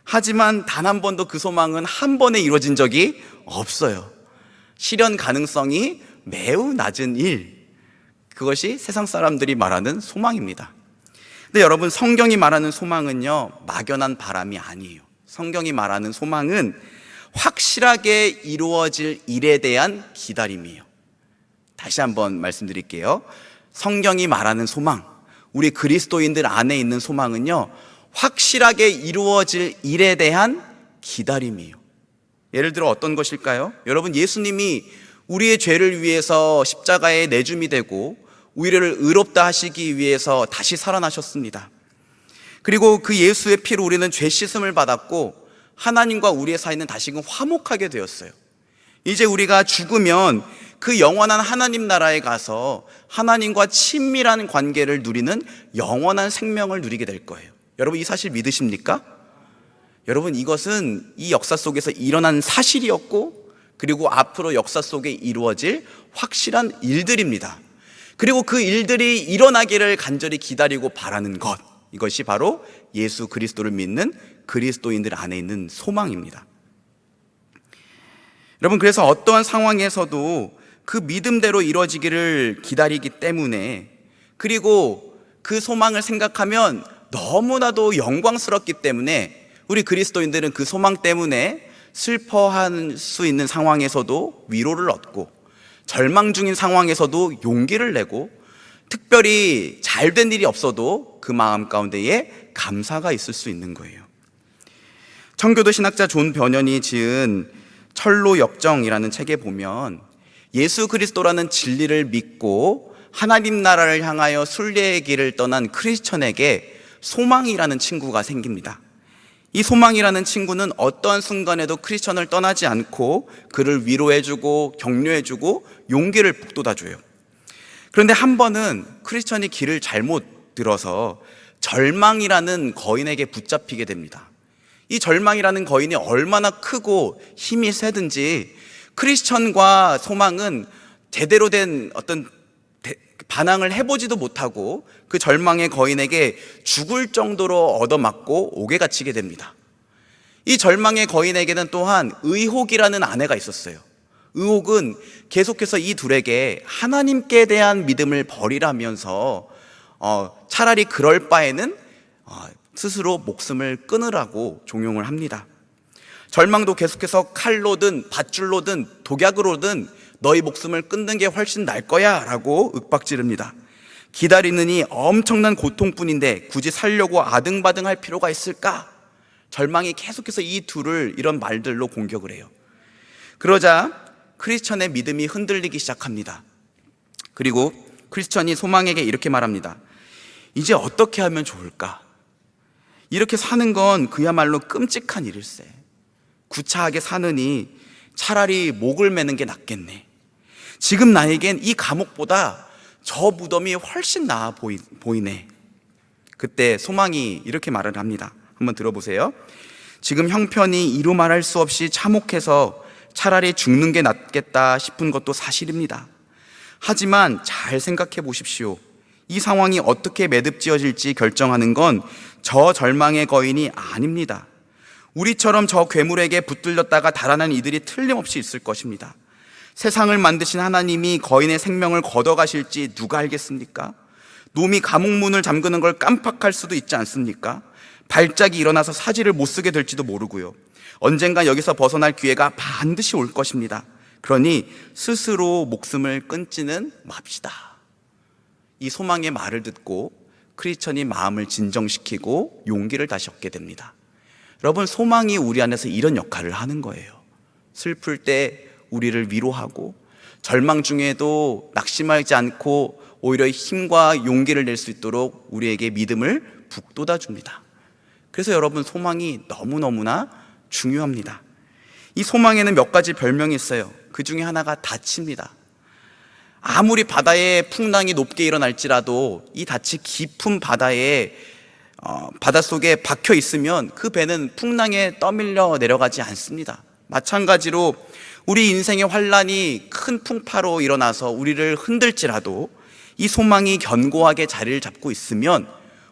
하지만 단 한 번도 그 소망은 한 번에 이루어진 적이 없어요. 실현 가능성이 매우 낮은 일, 그것이 세상 사람들이 말하는 소망입니다. 근데 여러분, 성경이 말하는 소망은요, 막연한 바람이 아니에요. 성경이 말하는 소망은 확실하게 이루어질 일에 대한 기다림이에요. 다시 한번 말씀드릴게요. 성경이 말하는 소망, 우리 그리스도인들 안에 있는 소망은요, 확실하게 이루어질 일에 대한 기다림이에요. 예를 들어 어떤 것일까요? 여러분, 예수님이 우리의 죄를 위해서 십자가에 내줌이 되고 우리를 의롭다 하시기 위해서 다시 살아나셨습니다. 그리고 그 예수의 피로 우리는 죄 씻음을 받았고 하나님과 우리의 사이는 다시금 화목하게 되었어요. 이제 우리가 죽으면 그 영원한 하나님 나라에 가서 하나님과 친밀한 관계를 누리는 영원한 생명을 누리게 될 거예요. 여러분, 이 사실 믿으십니까? 여러분, 이것은 이 역사 속에서 일어난 사실이었고, 그리고 앞으로 역사 속에 이루어질 확실한 일들입니다. 그리고 그 일들이 일어나기를 간절히 기다리고 바라는 것, 이것이 바로 예수 그리스도를 믿는 그리스도인들 안에 있는 소망입니다. 여러분, 그래서 어떠한 상황에서도 그 믿음대로 이루어지기를 기다리기 때문에, 그리고 그 소망을 생각하면 너무나도 영광스럽기 때문에 우리 그리스도인들은 그 소망 때문에 슬퍼할 수 있는 상황에서도 위로를 얻고, 절망 중인 상황에서도 용기를 내고, 특별히 잘된 일이 없어도 그 마음 가운데에 감사가 있을 수 있는 거예요. 청교도 신학자 존 변연이 지은 철로 역정이라는 책에 보면 예수 그리스도라는 진리를 믿고 하나님 나라를 향하여 순례의 길을 떠난 크리스천에게 소망이라는 친구가 생깁니다. 이 소망이라는 친구는 어떠한 순간에도 크리스천을 떠나지 않고 그를 위로해주고 격려해주고 용기를 북돋아줘요. 그런데 한 번은 크리스천이 길을 잘못 들어서 절망이라는 거인에게 붙잡히게 됩니다. 이 절망이라는 거인이 얼마나 크고 힘이 세든지 크리스천과 소망은 제대로 된 어떤 반항을 해보지도 못하고 그 절망의 거인에게 죽을 정도로 얻어맞고 옥에 갇히게 됩니다. 이 절망의 거인에게는 또한 의혹이라는 아내가 있었어요. 의혹은 계속해서 이 둘에게 하나님께 대한 믿음을 버리라면서 차라리 그럴 바에는 스스로 목숨을 끊으라고 종용을 합니다. 절망도 계속해서 칼로든 밧줄로든 독약으로든 너희 목숨을 끊는 게 훨씬 나을 거야 라고 윽박지릅니다. 기다리느니 엄청난 고통뿐인데 굳이 살려고 아등바등할 필요가 있을까? 절망이 계속해서 이 둘을 이런 말들로 공격을 해요. 그러자 크리스천의 믿음이 흔들리기 시작합니다. 그리고 크리스천이 소망에게 이렇게 말합니다. 이제 어떻게 하면 좋을까? 이렇게 사는 건 그야말로 끔찍한 일일세. 구차하게 사느니 차라리 목을 매는 게 낫겠네. 지금 나에겐 이 감옥보다 저 무덤이 훨씬 나아 보이네. 그때 소망이 이렇게 말을 합니다. 한번 들어보세요. 지금 형편이 이루 말할 수 없이 참혹해서 차라리 죽는 게 낫겠다 싶은 것도 사실입니다. 하지만 잘 생각해 보십시오. 이 상황이 어떻게 매듭지어질지 결정하는 건 저 절망의 거인이 아닙니다. 우리처럼 저 괴물에게 붙들렸다가 달아난 이들이 틀림없이 있을 것입니다. 세상을 만드신 하나님이 거인의 생명을 걷어가실지 누가 알겠습니까? 놈이 감옥문을 잠그는 걸 깜빡할 수도 있지 않습니까? 발작이 일어나서 사지를 못 쓰게 될지도 모르고요. 언젠가 여기서 벗어날 기회가 반드시 올 것입니다. 그러니 스스로 목숨을 끊지는 맙시다. 이 소망의 말을 듣고 크리스천이 마음을 진정시키고 용기를 다시 얻게 됩니다. 여러분, 소망이 우리 안에서 이런 역할을 하는 거예요. 슬플 때 우리를 위로하고, 절망 중에도 낙심하지 않고 오히려 힘과 용기를 낼 수 있도록 우리에게 믿음을 북돋아 줍니다. 그래서 여러분, 소망이 너무너무나 중요합니다. 이 소망에는 몇 가지 별명이 있어요. 그 중에 하나가 닻입니다. 아무리 바다에 풍랑이 높게 일어날지라도 이 닻이 깊은 바닷속에 박혀 있으면 그 배는 풍랑에 떠밀려 내려가지 않습니다. 마찬가지로 우리 인생의 환란이 큰 풍파로 일어나서 우리를 흔들지라도 이 소망이 견고하게 자리를 잡고 있으면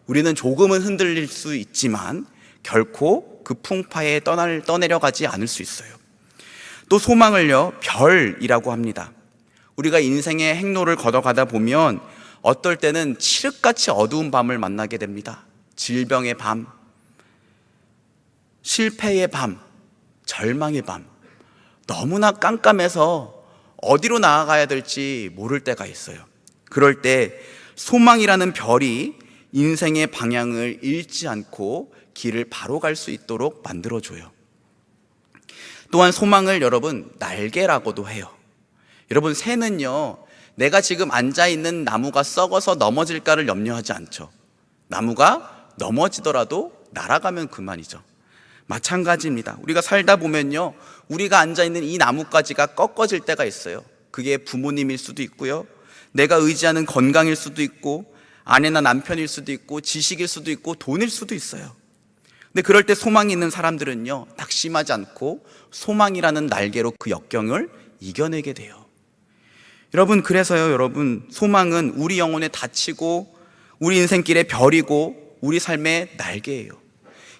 우리는 조금은 흔들릴 수 있지만 결코 그 풍파에 떠내려가지 않을 수 있어요. 또 소망을요, 별이라고 합니다. 우리가 인생의 행로를 걷어가다 보면 어떨 때는 칠흑같이 어두운 밤을 만나게 됩니다. 질병의 밤, 실패의 밤, 절망의 밤, 너무나 깜깜해서 어디로 나아가야 될지 모를 때가 있어요. 그럴 때 소망이라는 별이 인생의 방향을 잃지 않고 길을 바로 갈 수 있도록 만들어줘요. 또한 소망을 여러분, 날개라고도 해요. 여러분, 새는요, 내가 지금 앉아있는 나무가 썩어서 넘어질까를 염려하지 않죠. 나무가 넘어지더라도 날아가면 그만이죠. 마찬가지입니다. 우리가 살다 보면요, 우리가 앉아있는 이 나뭇가지가 꺾어질 때가 있어요. 그게 부모님일 수도 있고요, 내가 의지하는 건강일 수도 있고, 아내나 남편일 수도 있고, 지식일 수도 있고, 돈일 수도 있어요. 근데 그럴 때 소망이 있는 사람들은요, 낙심하지 않고 소망이라는 날개로 그 역경을 이겨내게 돼요. 여러분, 그래서요, 여러분, 소망은 우리 영혼에 닫히고 우리 인생길의 별이고 우리 삶의 날개예요.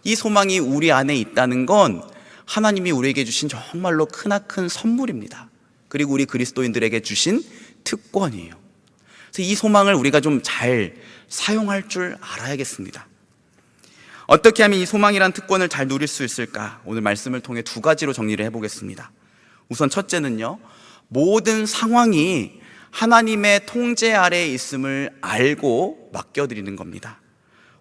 이 소망이 우리 안에 있다는 건 하나님이 우리에게 주신 정말로 크나큰 선물입니다. 그리고 우리 그리스도인들에게 주신 특권이에요. 그래서 이 소망을 우리가 좀 잘 사용할 줄 알아야겠습니다. 어떻게 하면 이 소망이란 특권을 잘 누릴 수 있을까? 오늘 말씀을 통해 두 가지로 정리를 해보겠습니다. 우선 첫째는요, 모든 상황이 하나님의 통제 아래에 있음을 알고 맡겨드리는 겁니다.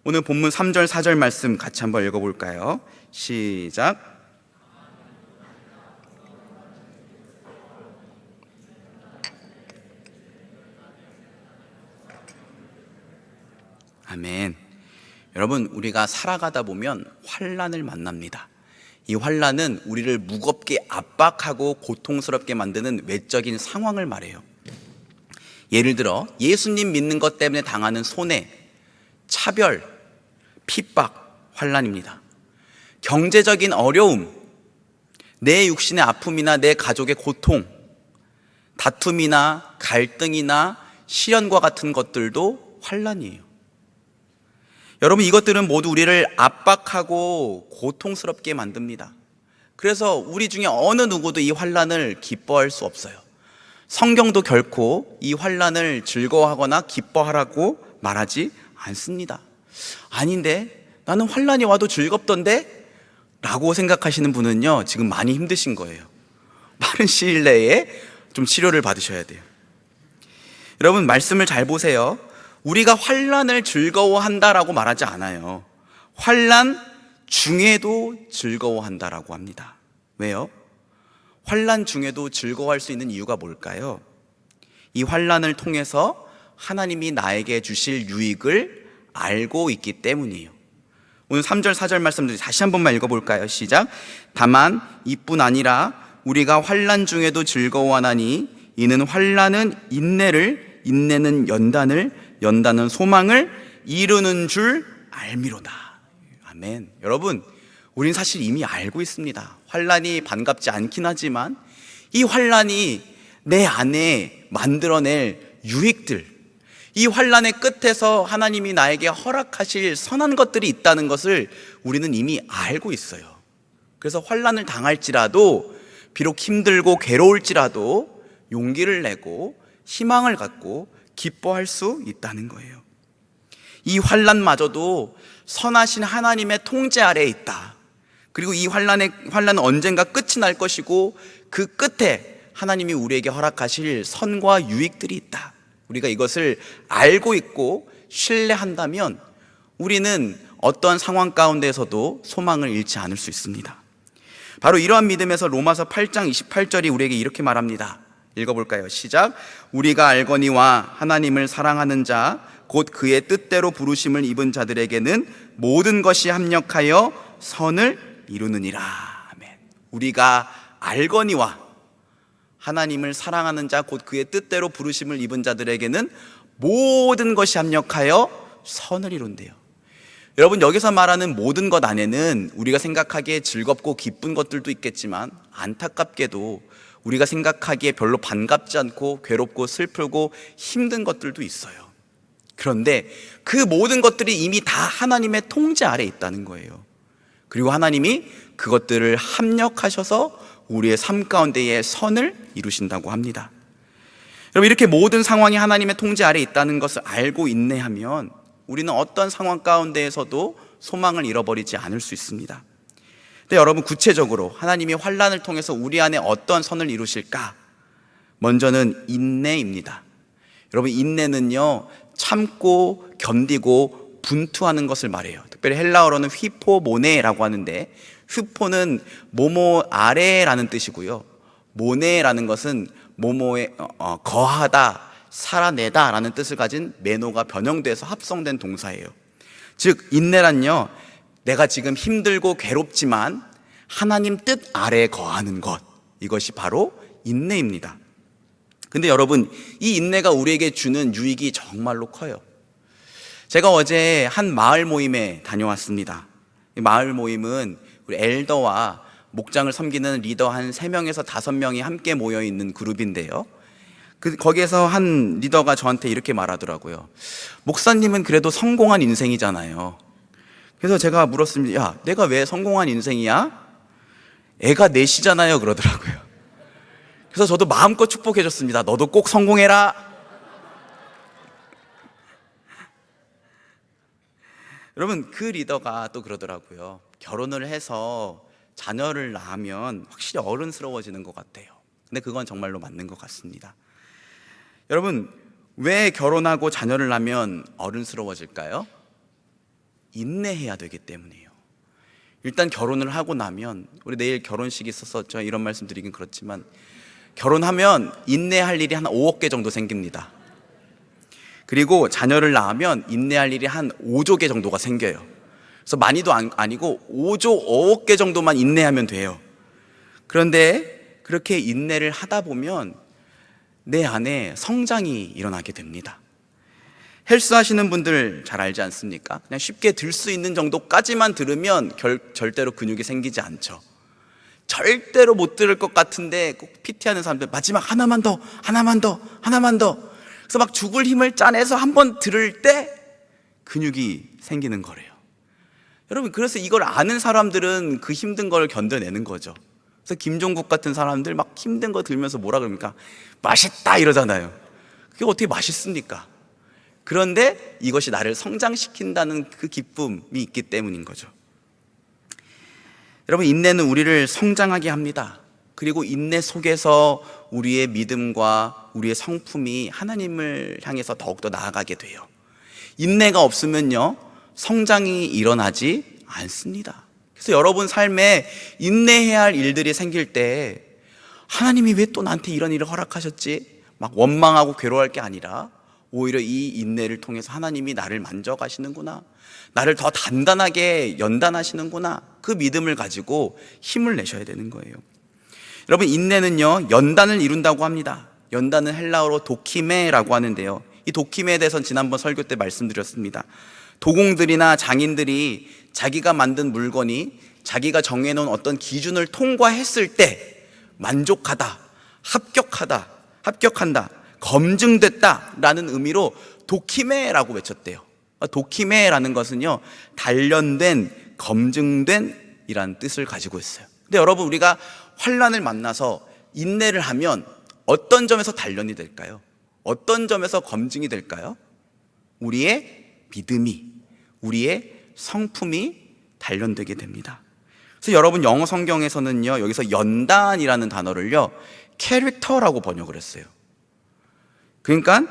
오늘 본문 3절 4절 말씀 같이 한번 읽어볼까요? 시작. 아멘. 여러분, 우리가 살아가다 보면 환난을 만납니다. 이 환난은 우리를 무겁게 압박하고 고통스럽게 만드는 외적인 상황을 말해요. 예를 들어 예수님 믿는 것 때문에 당하는 손해, 차별, 핍박, 환난입니다. 경제적인 어려움, 내 육신의 아픔이나 내 가족의 고통, 다툼이나 갈등이나 시련과 같은 것들도 환난이에요. 여러분, 이것들은 모두 우리를 압박하고 고통스럽게 만듭니다. 그래서 우리 중에 어느 누구도 이 환난을 기뻐할 수 없어요. 성경도 결코 이 환난을 즐거워하거나 기뻐하라고 말하지 않습니다. 아닌데, 나는 환난이 와도 즐겁던데? 라고 생각하시는 분은요, 지금 많이 힘드신 거예요. 빠른 시일 내에 좀 치료를 받으셔야 돼요. 여러분, 말씀을 잘 보세요. 우리가 환난을 즐거워한다라고 말하지 않아요. 환난 중에도 즐거워한다라고 합니다. 왜요? 환난 중에도 즐거워할 수 있는 이유가 뭘까요? 이 환난을 통해서 하나님이 나에게 주실 유익을 알고 있기 때문이에요. 오늘 3절 4절 말씀들 다시 한 번만 읽어볼까요? 시작. 다만 이뿐 아니라 우리가 환난 중에도 즐거워하나니 이는 환난은 인내를, 인내는 연단을, 연단은 소망을 이루는 줄 알미로다. 아멘. 여러분, 우린 사실 이미 알고 있습니다. 환난이 반갑지 않긴 하지만 이 환난이 내 안에 만들어낼 유익들, 이 환난의 끝에서 하나님이 나에게 허락하실 선한 것들이 있다는 것을 우리는 이미 알고 있어요. 그래서 환난을 당할지라도, 비록 힘들고 괴로울지라도 용기를 내고 희망을 갖고 기뻐할 수 있다는 거예요. 이 환난마저도 선하신 하나님의 통제 아래에 있다. 그리고 이 환난은 언젠가 끝이 날 것이고 그 끝에 하나님이 우리에게 허락하실 선과 유익들이 있다. 우리가 이것을 알고 있고 신뢰한다면 우리는 어떤 상황 가운데에서도 소망을 잃지 않을 수 있습니다. 바로 이러한 믿음에서 로마서 8장 28절이 우리에게 이렇게 말합니다. 읽어볼까요? 시작. 우리가 알거니와 하나님을 사랑하는 자 곧 그의 뜻대로 부르심을 입은 자들에게는 모든 것이 합력하여 선을 이루느니라. 아멘. 우리가 알거니와 하나님을 사랑하는 자 곧 그의 뜻대로 부르심을 입은 자들에게는 모든 것이 합력하여 선을 이룬대요. 여러분, 여기서 말하는 모든 것 안에는 우리가 생각하기에 즐겁고 기쁜 것들도 있겠지만 안타깝게도 우리가 생각하기에 별로 반갑지 않고 괴롭고 슬프고 힘든 것들도 있어요. 그런데 그 모든 것들이 이미 다 하나님의 통제 아래에 있다는 거예요. 그리고 하나님이 그것들을 합력하셔서 우리의 삶 가운데에 선을 이루신다고 합니다. 여러분, 이렇게 모든 상황이 하나님의 통제 아래에 있다는 것을 알고 인내하면 우리는 어떤 상황 가운데에서도 소망을 잃어버리지 않을 수 있습니다. 근데 여러분, 구체적으로 하나님이 환난을 통해서 우리 안에 어떤 선을 이루실까? 먼저는 인내입니다. 여러분, 인내는요, 참고 견디고 분투하는 것을 말해요. 특별히 헬라어로는 휘포모네라고 하는데, 휘포는 모모 아래라는 뜻이고요, 모네라는 것은 모모에 거하다, 살아내다 라는 뜻을 가진 메노가 변형돼서 합성된 동사예요. 즉, 인내란요, 내가 지금 힘들고 괴롭지만 하나님 뜻 아래에 거하는 것, 이것이 바로 인내입니다. 근데 여러분, 이 인내가 우리에게 주는 유익이 정말로 커요. 제가 어제 한 마을 모임에 다녀왔습니다. 이 마을 모임은 우리 엘더와 목장을 섬기는 리더 한 3명에서 5명이 함께 모여있는 그룹인데요, 거기에서 한 리더가 저한테 이렇게 말하더라고요. 목사님은 그래도 성공한 인생이잖아요. 그래서 제가 물었습니다. 야, 내가 왜 성공한 인생이야? 애가 넷이잖아요, 그러더라고요. 그래서 저도 마음껏 축복해줬습니다. 너도 꼭 성공해라. 여러분, 그 리더가 또 그러더라고요. 결혼을 해서 자녀를 낳으면 확실히 어른스러워지는 것 같아요. 근데 그건 정말로 맞는 것 같습니다. 여러분, 왜 결혼하고 자녀를 낳으면 어른스러워질까요? 인내해야 되기 때문이에요. 일단 결혼을 하고 나면, 우리 내일 결혼식이 있어서 제가 이런 말씀 드리긴 그렇지만, 결혼하면 인내할 일이 한 5억 개 정도 생깁니다. 그리고 자녀를 낳으면 인내할 일이 한 5조 개 정도가 생겨요. 그래서 많이도 아니고 5조 5억 개 정도만 인내하면 돼요. 그런데 그렇게 인내를 하다 보면 내 안에 성장이 일어나게 됩니다. 헬스 하시는 분들 잘 알지 않습니까? 그냥 쉽게 들 수 있는 정도까지만 들으면 절대로 근육이 생기지 않죠. 절대로 못 들을 것 같은데 꼭 PT 하는 사람들 마지막 하나만 더, 하나만 더, 하나만 더. 그래서 막 죽을 힘을 짜내서 한번 들을 때 근육이 생기는 거래요. 여러분, 그래서 이걸 아는 사람들은 그 힘든 걸 견뎌내는 거죠. 그래서 김종국 같은 사람들 막 힘든 거 들면서 뭐라 그럽니까? 맛있다 이러잖아요. 그게 어떻게 맛있습니까? 그런데 이것이 나를 성장시킨다는 그 기쁨이 있기 때문인 거죠. 여러분, 인내는 우리를 성장하게 합니다. 그리고 인내 속에서 우리의 믿음과 우리의 성품이 하나님을 향해서 더욱더 나아가게 돼요. 인내가 없으면요, 성장이 일어나지 않습니다. 그래서 여러분 삶에 인내해야 할 일들이 생길 때 하나님이 왜 또 나한테 이런 일을 허락하셨지? 막 원망하고 괴로워할 게 아니라 오히려 이 인내를 통해서 하나님이 나를 만져가시는구나, 나를 더 단단하게 연단하시는구나, 그 믿음을 가지고 힘을 내셔야 되는 거예요. 여러분, 인내는요, 연단을 이룬다고 합니다. 연단은 헬라어로 도키메라고 하는데요, 이 도키메에 대해서는 지난번 설교 때 말씀드렸습니다. 도공들이나 장인들이 자기가 만든 물건이 자기가 정해놓은 어떤 기준을 통과했을 때 만족하다, 합격한다, 검증됐다라는 의미로 도키메라고 외쳤대요. 도키메라는 것은요, 단련된, 검증된 이란 뜻을 가지고 있어요. 근데 여러분, 우리가 환난을 만나서 인내를 하면 어떤 점에서 단련이 될까요? 어떤 점에서 검증이 될까요? 우리의 믿음이, 우리의 성품이 단련되게 됩니다. 그래서 여러분, 영어 성경에서는요, 여기서 연단이라는 단어를요, 캐릭터라고 번역을 했어요. 그러니까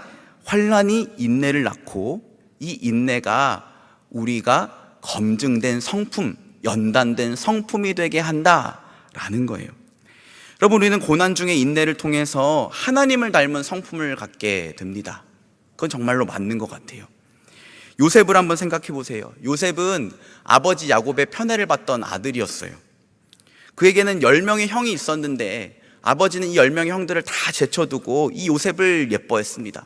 환난이 인내를 낳고 이 인내가 우리가 검증된 성품, 연단된 성품이 되게 한다라는 거예요. 여러분, 우리는 고난 중에 인내를 통해서 하나님을 닮은 성품을 갖게 됩니다. 그건 정말로 맞는 것 같아요. 요셉을 한번 생각해 보세요. 요셉은 아버지 야곱의 편애를 받던 아들이었어요. 그에게는 10명의 형이 있었는데 아버지는 이 10명의 형들을 다 제쳐두고 이 요셉을 예뻐했습니다.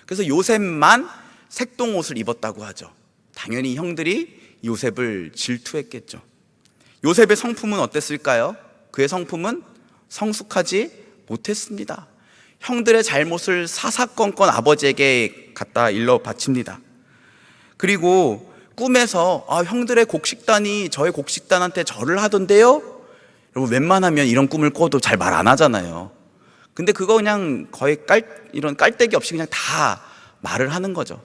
그래서 요셉만 색동옷을 입었다고 하죠. 당연히 형들이 요셉을 질투했겠죠. 요셉의 성품은 어땠을까요? 그의 성품은 성숙하지 못했습니다. 형들의 잘못을 사사건건 아버지에게 갖다 일러 바칩니다. 그리고 꿈에서 형들의 곡식단이 저의 곡식단한테 절을 하던데요? 여러분, 웬만하면 이런 꿈을 꿔도 잘 말 안 하잖아요. 근데 그거 그냥 거의 이런 깔때기 없이 그냥 다 말을 하는 거죠.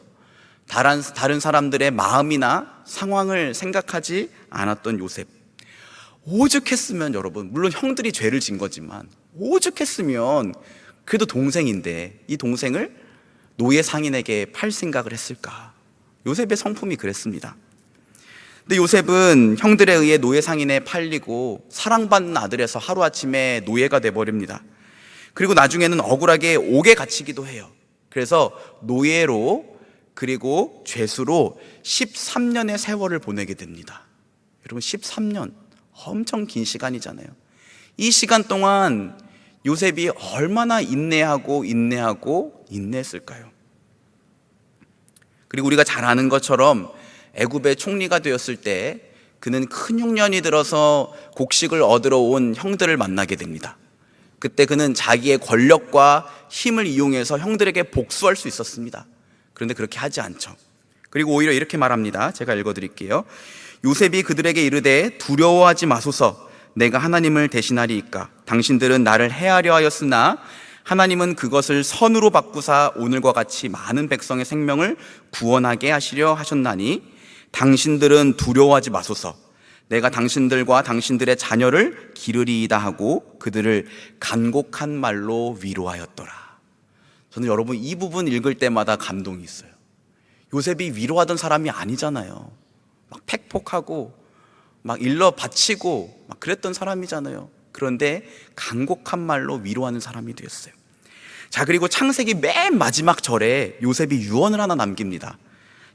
다른 사람들의 마음이나 상황을 생각하지 않았던 요셉. 오죽했으면, 여러분, 물론 형들이 죄를 진 거지만 오죽했으면 그래도 동생인데 이 동생을 노예 상인에게 팔 생각을 했을까? 요셉의 성품이 그랬습니다. 근데 요셉은 형들에 의해 노예 상인에 팔리고 사랑받는 아들에서 하루아침에 노예가 돼버립니다. 그리고 나중에는 억울하게 옥에 갇히기도 해요. 그래서 노예로, 그리고 죄수로 13년의 세월을 보내게 됩니다. 여러분, 13년 엄청 긴 시간이잖아요. 이 시간 동안 요셉이 얼마나 인내했을까요? 그리고 우리가 잘 아는 것처럼 애굽의 총리가 되었을 때 그는 큰 흉년이 들어서 곡식을 얻으러 온 형들을 만나게 됩니다. 그때 그는 자기의 권력과 힘을 이용해서 형들에게 복수할 수 있었습니다. 그런데 그렇게 하지 않죠. 그리고 오히려 이렇게 말합니다. 제가 읽어드릴게요. 요셉이 그들에게 이르되 두려워하지 마소서, 내가 하나님을 대신하리이까. 당신들은 나를 해하려 하였으나 하나님은 그것을 선으로 바꾸사 오늘과 같이 많은 백성의 생명을 구원하게 하시려 하셨나니 당신들은 두려워하지 마소서, 내가 당신들과 당신들의 자녀를 기르리이다 하고 그들을 간곡한 말로 위로하였더라. 저는 여러분, 이 부분 읽을 때마다 감동이 있어요. 요셉이 위로하던 사람이 아니잖아요. 막 팩폭하고 막 일러 바치고 막 그랬던 사람이잖아요. 그런데 간곡한 말로 위로하는 사람이 되었어요. 자, 그리고 창세기 맨 마지막 절에 요셉이 유언을 하나 남깁니다.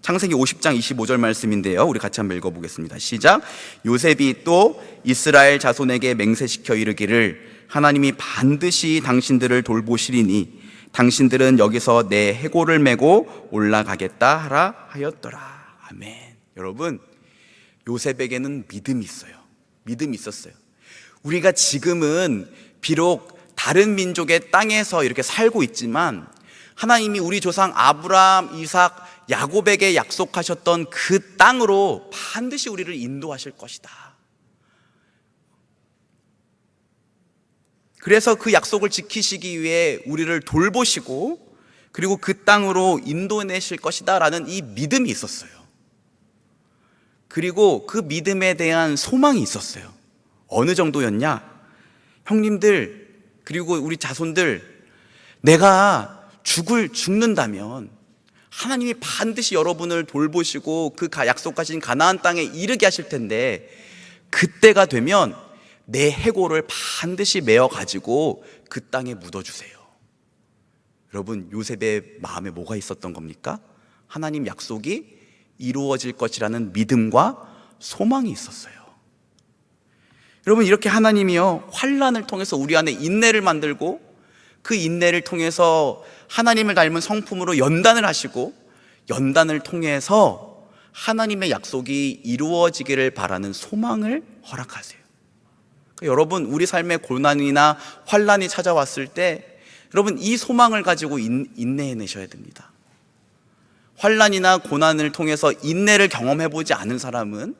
창세기 50장 25절 말씀인데요, 우리 같이 한번 읽어보겠습니다. 시작. 요셉이 또 이스라엘 자손에게 맹세시켜 이르기를 하나님이 반드시 당신들을 돌보시리니 당신들은 여기서 내 해골을 메고 올라가겠다 하라 하였더라. 아멘. 여러분, 요셉에게는 믿음이 있어요. 믿음이 있었어요. 우리가 지금은 비록 다른 민족의 땅에서 이렇게 살고 있지만 하나님이 우리 조상 아브라함, 이삭, 야곱에게 약속하셨던 그 땅으로 반드시 우리를 인도하실 것이다. 그래서 그 약속을 지키시기 위해 우리를 돌보시고 그리고 그 땅으로 인도내실 것이다 라는 이 믿음이 있었어요. 그리고 그 믿음에 대한 소망이 있었어요. 어느 정도였냐? 형님들, 그리고 우리 자손들, 내가 죽는다면 하나님이 반드시 여러분을 돌보시고 그 약속하신 가나안 땅에 이르게 하실 텐데 그때가 되면 내 해골을 반드시 메어 가지고 그 땅에 묻어주세요. 여러분, 요셉의 마음에 뭐가 있었던 겁니까? 하나님 약속이 이루어질 것이라는 믿음과 소망이 있었어요. 여러분, 이렇게 하나님이요, 환난을 통해서 우리 안에 인내를 만들고 그 인내를 통해서 하나님을 닮은 성품으로 연단을 하시고 연단을 통해서 하나님의 약속이 이루어지기를 바라는 소망을 허락하세요. 그러니까 여러분, 우리 삶에 고난이나 환난이 찾아왔을 때 여러분 이 소망을 가지고 인내해내셔야 됩니다. 환난이나 고난을 통해서 인내를 경험해보지 않은 사람은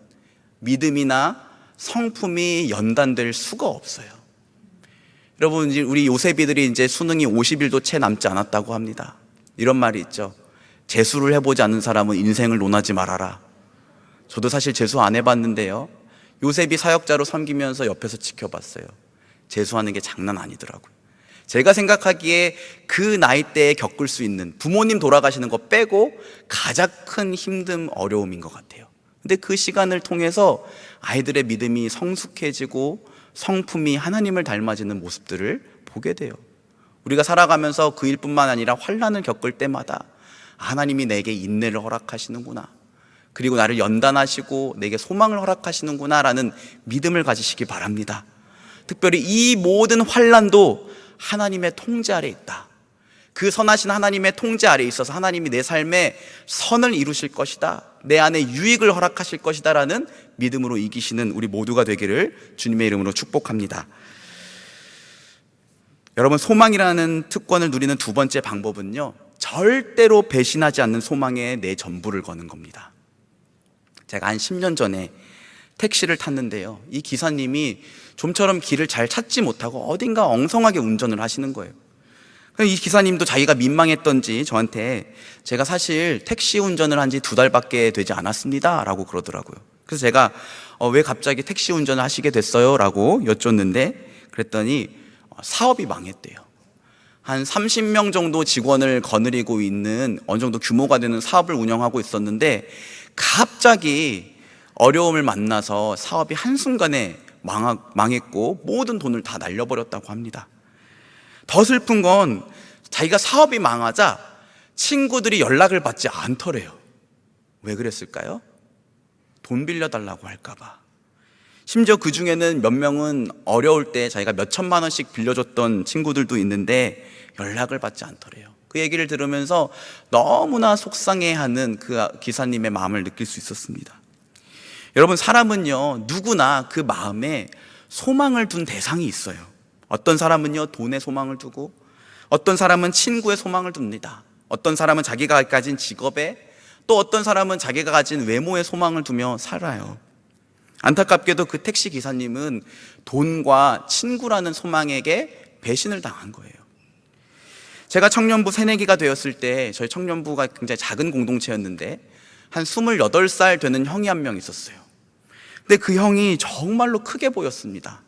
믿음이나 성품이 연단될 수가 없어요. 여러분, 우리 요셉이들이 이제 수능이 50일도 채 남지 않았다고 합니다. 이런 말이 있죠. 재수를 해보지 않은 사람은 인생을 논하지 말아라. 저도 사실 재수 안 해봤는데요, 요셉이 사역자로 섬기면서 옆에서 지켜봤어요. 재수하는 게 장난 아니더라고요. 제가 생각하기에 그 나이대에 겪을 수 있는, 부모님 돌아가시는 거 빼고 가장 큰 힘듦, 어려움인 것 같아요. 근데 그 시간을 통해서 아이들의 믿음이 성숙해지고 성품이 하나님을 닮아지는 모습들을 보게 돼요. 우리가 살아가면서 그 일뿐만 아니라 환난을 겪을 때마다 하나님이 내게 인내를 허락하시는구나, 그리고 나를 연단하시고 내게 소망을 허락하시는구나 라는 믿음을 가지시기 바랍니다. 특별히 이 모든 환난도 하나님의 통제 아래 있다. 그 선하신 하나님의 통제 아래 있어서 하나님이 내 삶에 선을 이루실 것이다, 내 안에 유익을 허락하실 것이다 라는 믿음으로 이기시는 우리 모두가 되기를 주님의 이름으로 축복합니다. 여러분, 소망이라는 특권을 누리는 두 번째 방법은요, 절대로 배신하지 않는 소망에 내 전부를 거는 겁니다. 제가 한 10년 전에 택시를 탔는데요, 이 기사님이 좀처럼 길을 잘 찾지 못하고 어딘가 엉성하게 운전을 하시는 거예요. 이 기사님도 자기가 민망했던지 저한테, 제가 사실 택시 운전을 한 지 2달밖에 되지 않았습니다 라고 그러더라고요. 그래서 제가 왜 갑자기 택시 운전을 하시게 됐어요? 라고 여쭙는데, 그랬더니 사업이 망했대요. 한 30명 정도 직원을 거느리고 있는 어느 정도 규모가 되는 사업을 운영하고 있었는데 갑자기 어려움을 만나서 사업이 한순간에 망했고 모든 돈을 다 날려버렸다고 합니다. 더 슬픈 건 자기가 사업이 망하자 친구들이 연락을 받지 않더래요. 왜 그랬을까요? 돈 빌려달라고 할까봐. 심지어 그 중에는 몇 명은 어려울 때 자기가 몇 천만 원씩 빌려줬던 친구들도 있는데 연락을 받지 않더래요. 그 얘기를 들으면서 너무나 속상해하는 그 기사님의 마음을 느낄 수 있었습니다. 여러분, 사람은요, 누구나 그 마음에 소망을 둔 대상이 있어요. 어떤 사람은요, 돈에 소망을 두고, 어떤 사람은 친구의 소망을 둡니다. 어떤 사람은 자기가 가진 직업에, 또 어떤 사람은 자기가 가진 외모에 소망을 두며 살아요. 안타깝게도 그 택시 기사님은 돈과 친구라는 소망에게 배신을 당한 거예요. 제가 청년부 새내기가 되었을 때, 저희 청년부가 굉장히 작은 공동체였는데 한 28살 되는 형이 한 명 있었어요. 근데 그 형이 정말로 크게 보였습니다.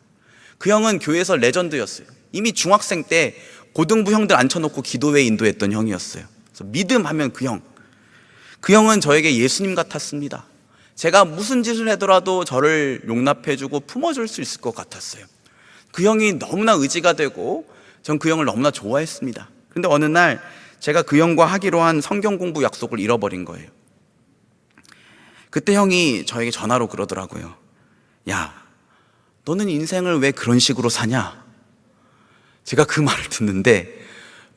그 형은 교회에서 레전드였어요. 이미 중학생 때 고등부 형들 앉혀놓고 기도회 인도했던 형이었어요. 그래서 믿음 하면 그 형은 저에게 예수님 같았습니다. 제가 무슨 짓을 하더라도 저를 용납해주고 품어줄 수 있을 것 같았어요. 그 형이 너무나 의지가 되고 전 그 형을 너무나 좋아했습니다. 그런데 어느 날 제가 그 형과 하기로 한 성경 공부 약속을 잃어버린 거예요. 그때 형이 저에게 전화로 그러더라고요. 야, 너는 인생을 왜 그런 식으로 사냐? 제가 그 말을 듣는데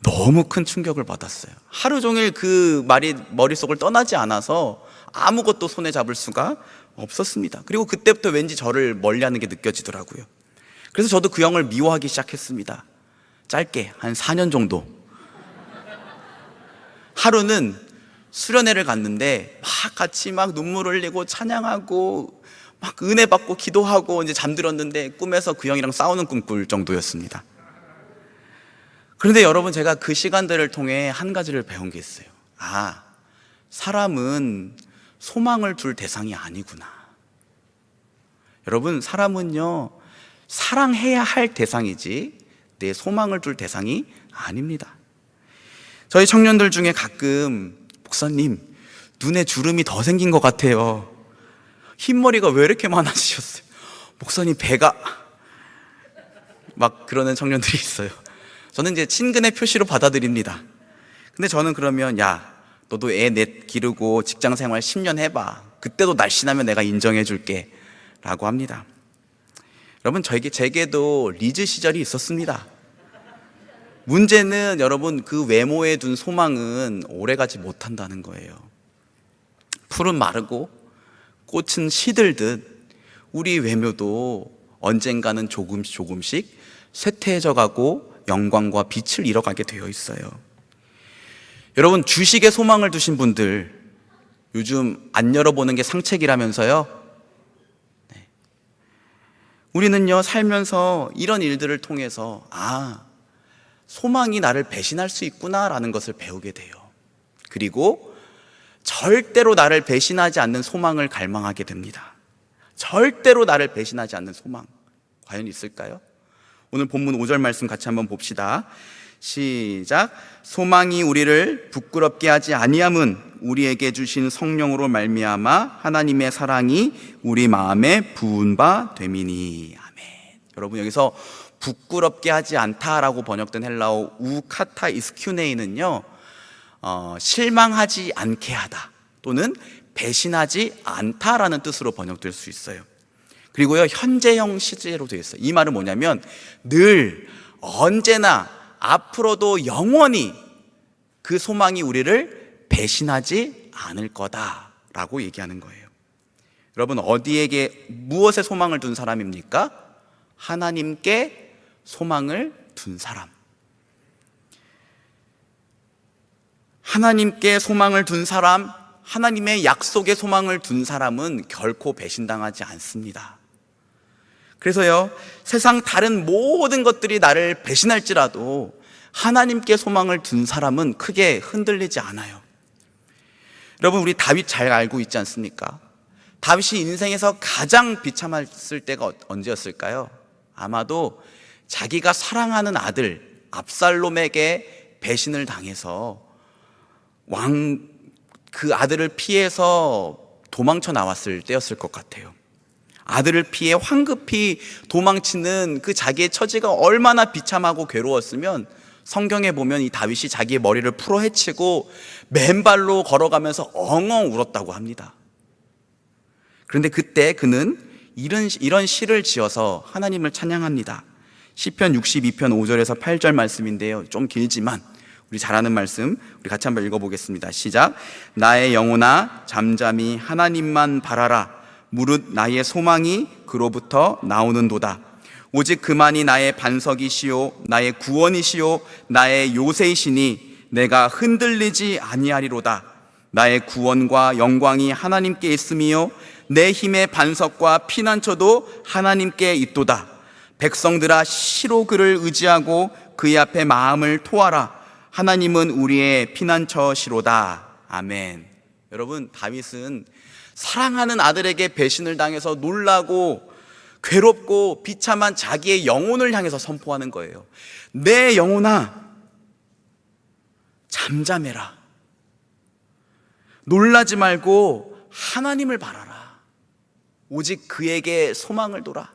너무 큰 충격을 받았어요. 하루 종일 그 말이 머릿속을 떠나지 않아서 아무것도 손에 잡을 수가 없었습니다. 그리고 그때부터 왠지 저를 멀리하는 게 느껴지더라고요. 그래서 저도 그 형을 미워하기 시작했습니다. 짧게 한 4년 정도. 하루는 수련회를 갔는데 같이 눈물 흘리고 찬양하고 은혜 받고 기도하고 이제 잠들었는데 꿈에서 그 형이랑 싸우는 꿈 꿀 정도였습니다. 그런데 여러분, 제가 그 시간들을 통해 한 가지를 배운 게 있어요. 사람은 소망을 둘 대상이 아니구나. 여러분, 사람은요, 사랑해야 할 대상이지 내 소망을 둘 대상이 아닙니다. 저희 청년들 중에 가끔, 목사님, 눈에 주름이 더 생긴 것 같아요. 흰머리가 왜 이렇게 많아지셨어요? 목사님, 배가, 그러는 청년들이 있어요. 저는 이제 친근의 표시로 받아들입니다. 근데 저는 그러면, 야, 너도 애 넷 기르고 직장 생활 10년 해봐. 그때도 날씬하면 내가 인정해 줄게 라고 합니다. 여러분, 제게도 리즈 시절이 있었습니다. 문제는 여러분, 그 외모에 둔 소망은 오래가지 못한다는 거예요. 풀은 마르고 꽃은 시들듯 우리 외모도 언젠가는 조금씩 쇠퇴해져 가고 영광과 빛을 잃어가게 되어 있어요. 여러분, 주식에 소망을 두신 분들 요즘 안 열어보는 게 상책이라면서요? 네. 우리는요, 살면서 이런 일들을 통해서 소망이 나를 배신할 수 있구나라는 것을 배우게 돼요. 그리고 절대로 나를 배신하지 않는 소망을 갈망하게 됩니다. 절대로 나를 배신하지 않는 소망, 과연 있을까요? 오늘 본문 5절 말씀 같이 한번 봅시다. 시작. 소망이 우리를 부끄럽게 하지 아니함은 우리에게 주신 성령으로 말미암아 하나님의 사랑이 우리 마음에 부은 바 됨이니. 아멘. 여러분, 여기서 부끄럽게 하지 않다라고 번역된 헬라어 우카타 이스큐네이는요, 실망하지 않게 하다 또는 배신하지 않다라는 뜻으로 번역될 수 있어요. 그리고요, 현재형 시제로 되어 있어요. 이 말은 뭐냐면 늘, 언제나, 앞으로도 영원히 그 소망이 우리를 배신하지 않을 거다라고 얘기하는 거예요. 여러분, 어디에게 무엇에 소망을 둔 사람입니까? 하나님께 소망을 둔 사람. 하나님께 소망을 둔 사람, 하나님의 약속에 소망을 둔 사람은 결코 배신당하지 않습니다. 그래서요, 세상 다른 모든 것들이 나를 배신할지라도 하나님께 소망을 둔 사람은 크게 흔들리지 않아요. 여러분, 우리 다윗 잘 알고 있지 않습니까? 다윗이 인생에서 가장 비참했을 때가 언제였을까요? 아마도 자기가 사랑하는 아들 압살롬에게 배신을 당해서 그 아들을 피해서 도망쳐 나왔을 때였을 것 같아요. 아들을 피해 황급히 도망치는 그 자기의 처지가 얼마나 비참하고 괴로웠으면 성경에 보면 이 다윗이 자기의 머리를 풀어 헤치고 맨발로 걸어가면서 엉엉 울었다고 합니다. 그런데 그때 그는 이런 시를 지어서 하나님을 찬양합니다. 시편 62편 5절에서 8절 말씀인데요, 좀 길지만 우리 잘 아는 말씀, 우리 같이 한번 읽어보겠습니다. 시작. 나의 영혼아 잠잠히 하나님만 바라라. 무릇 나의 소망이 그로부터 나오는도다. 오직 그만이 나의 반석이시요 나의 구원이시요 나의 요새이시니 내가 흔들리지 아니하리로다. 나의 구원과 영광이 하나님께 있음이요 내 힘의 반석과 피난처도 하나님께 있도다. 백성들아 시로 그를 의지하고 그의 앞에 마음을 토하라. 하나님은 우리의 피난처시로다. 아멘. 여러분, 다윗은 사랑하는 아들에게 배신을 당해서 놀라고 괴롭고 비참한 자기의 영혼을 향해서 선포하는 거예요. 내 영혼아 잠잠해라. 놀라지 말고 하나님을 바라라. 오직 그에게 소망을 둬라.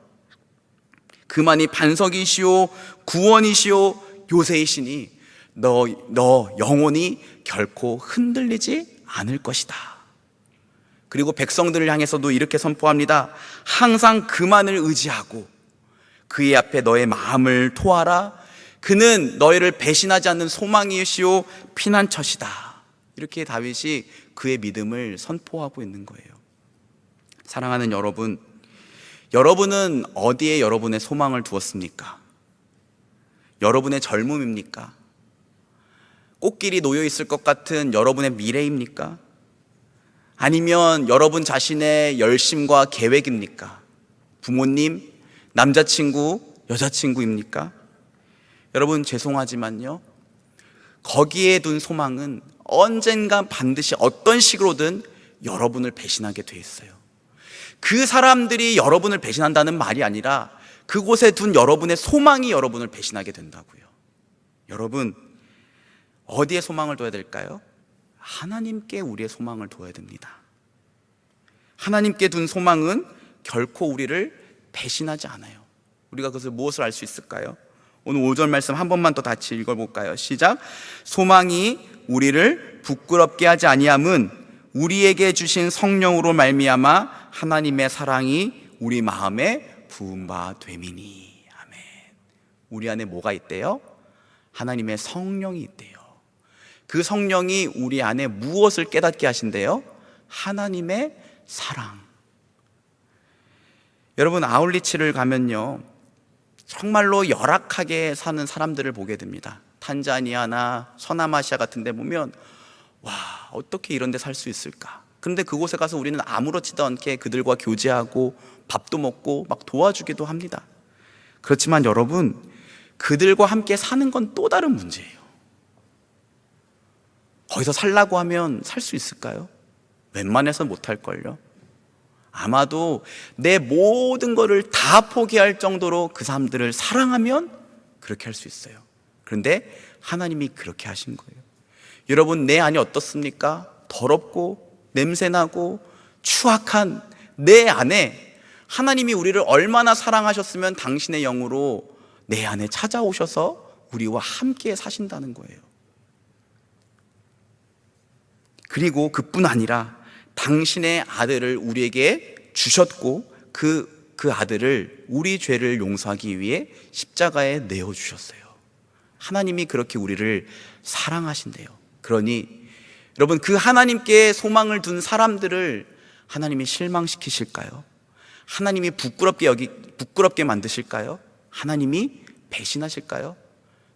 그만이 반석이시오 구원이시오 요새이시니 너 영혼이 결코 흔들리지 않을 것이다. 그리고 백성들을 향해서도 이렇게 선포합니다. 항상 그만을 의지하고 그의 앞에 너의 마음을 토하라. 그는 너희를 배신하지 않는 소망이시오 피난처시다. 이렇게 다윗이 그의 믿음을 선포하고 있는 거예요. 사랑하는 여러분, 여러분은 어디에 여러분의 소망을 두었습니까? 여러분의 젊음입니까? 꽃길이 놓여 있을 것 같은 여러분의 미래입니까? 아니면 여러분 자신의 열심과 계획입니까? 부모님, 남자친구, 여자친구입니까? 여러분, 죄송하지만요, 거기에 둔 소망은 언젠가 반드시 어떤 식으로든 여러분을 배신하게 돼 있어요. 그 사람들이 여러분을 배신한다는 말이 아니라 그곳에 둔 여러분의 소망이 여러분을 배신하게 된다고요. 여러분, 어디에 소망을 둬야 될까요? 하나님께 우리의 소망을 둬야 됩니다. 하나님께 둔 소망은 결코 우리를 배신하지 않아요. 우리가 그것을 무엇을 알 수 있을까요? 오늘 5절 말씀 한 번만 더 같이 읽어볼까요? 시작. 소망이 우리를 부끄럽게 하지 아니함은 우리에게 주신 성령으로 말미암아 하나님의 사랑이 우리 마음에 부은 바 됨이니. 아멘. 우리 안에 뭐가 있대요? 하나님의 성령이 있대요. 그 성령이 우리 안에 무엇을 깨닫게 하신대요? 하나님의 사랑. 여러분, 아울리치를 가면요, 정말로 열악하게 사는 사람들을 보게 됩니다. 탄자니아나 서남아시아 같은 데 보면 와, 어떻게 이런 데 살 수 있을까? 그런데 그곳에 가서 우리는 아무렇지도 않게 그들과 교제하고 밥도 먹고 막 도와주기도 합니다. 그렇지만 여러분, 그들과 함께 사는 건 또 다른 문제예요. 거기서 살라고 하면 살 수 있을까요? 웬만해서 못할걸요. 아마도 내 모든 것을 다 포기할 정도로 그 사람들을 사랑하면 그렇게 할 수 있어요. 그런데 하나님이 그렇게 하신 거예요. 여러분, 내 안이 어떻습니까? 더럽고 냄새나고 추악한 내 안에 하나님이 우리를 얼마나 사랑하셨으면 당신의 영으로 내 안에 찾아오셔서 우리와 함께 사신다는 거예요. 그리고 그뿐 아니라 당신의 아들을 우리에게 주셨고 그 아들을 우리 죄를 용서하기 위해 십자가에 내어주셨어요. 하나님이 그렇게 우리를 사랑하신대요. 그러니 여러분, 그 하나님께 소망을 둔 사람들을 하나님이 실망시키실까요? 하나님이 부끄럽게 만드실까요? 하나님이 배신하실까요?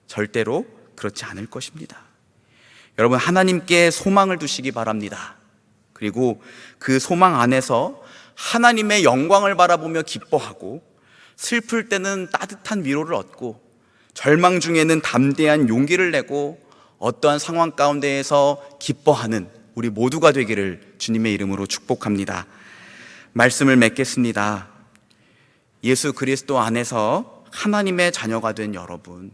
절대로 그렇지 않을 것입니다. 여러분, 하나님께 소망을 두시기 바랍니다. 그리고 그 소망 안에서 하나님의 영광을 바라보며 기뻐하고, 슬플 때는 따뜻한 위로를 얻고, 절망 중에는 담대한 용기를 내고, 어떠한 상황 가운데에서 기뻐하는 우리 모두가 되기를 주님의 이름으로 축복합니다. 말씀을 맺겠습니다. 예수 그리스도 안에서 하나님의 자녀가 된 여러분,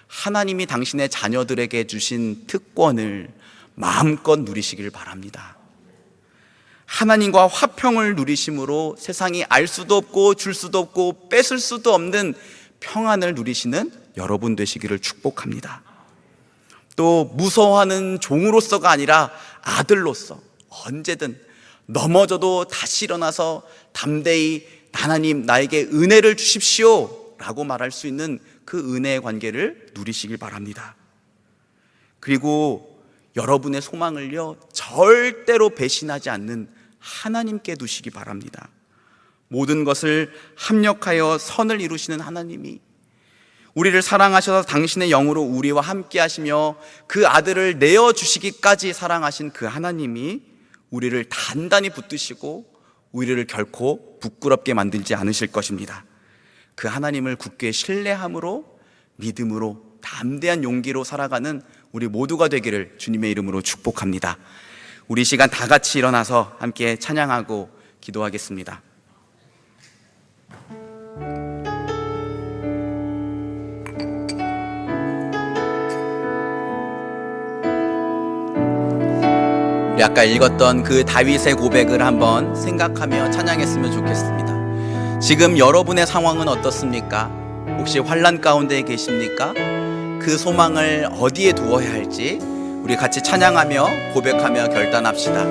하나님이 당신의 자녀들에게 주신 특권을 마음껏 누리시길 바랍니다. 하나님과 화평을 누리심으로 세상이 알 수도 없고 줄 수도 없고 뺏을 수도 없는 평안을 누리시는 여러분 되시기를 축복합니다. 또 무서워하는 종으로서가 아니라 아들로서 언제든 넘어져도 다시 일어나서 담대히 하나님 나에게 은혜를 주십시오 라고 말할 수 있는 그 은혜의 관계를 누리시길 바랍니다. 그리고 여러분의 소망을요, 절대로 배신하지 않는 하나님께 두시기 바랍니다. 모든 것을 합력하여 선을 이루시는 하나님이 우리를 사랑하셔서 당신의 영으로 우리와 함께 하시며 그 아들을 내어주시기까지 사랑하신 그 하나님이 우리를 단단히 붙드시고 우리를 결코 부끄럽게 만들지 않으실 것입니다. 그 하나님을 굳게 신뢰함으로, 믿음으로, 담대한 용기로 살아가는 우리 모두가 되기를 주님의 이름으로 축복합니다. 우리 시간 다 같이 일어나서 함께 찬양하고 기도하겠습니다. 우리 아까 읽었던 그 다윗의 고백을 한번 생각하며 찬양했으면 좋겠습니다. 지금 여러분의 상황은 어떻습니까? 혹시 환난 가운데 계십니까? 그 소망을 어디에 두어야 할지 우리 같이 찬양하며 고백하며 결단합시다.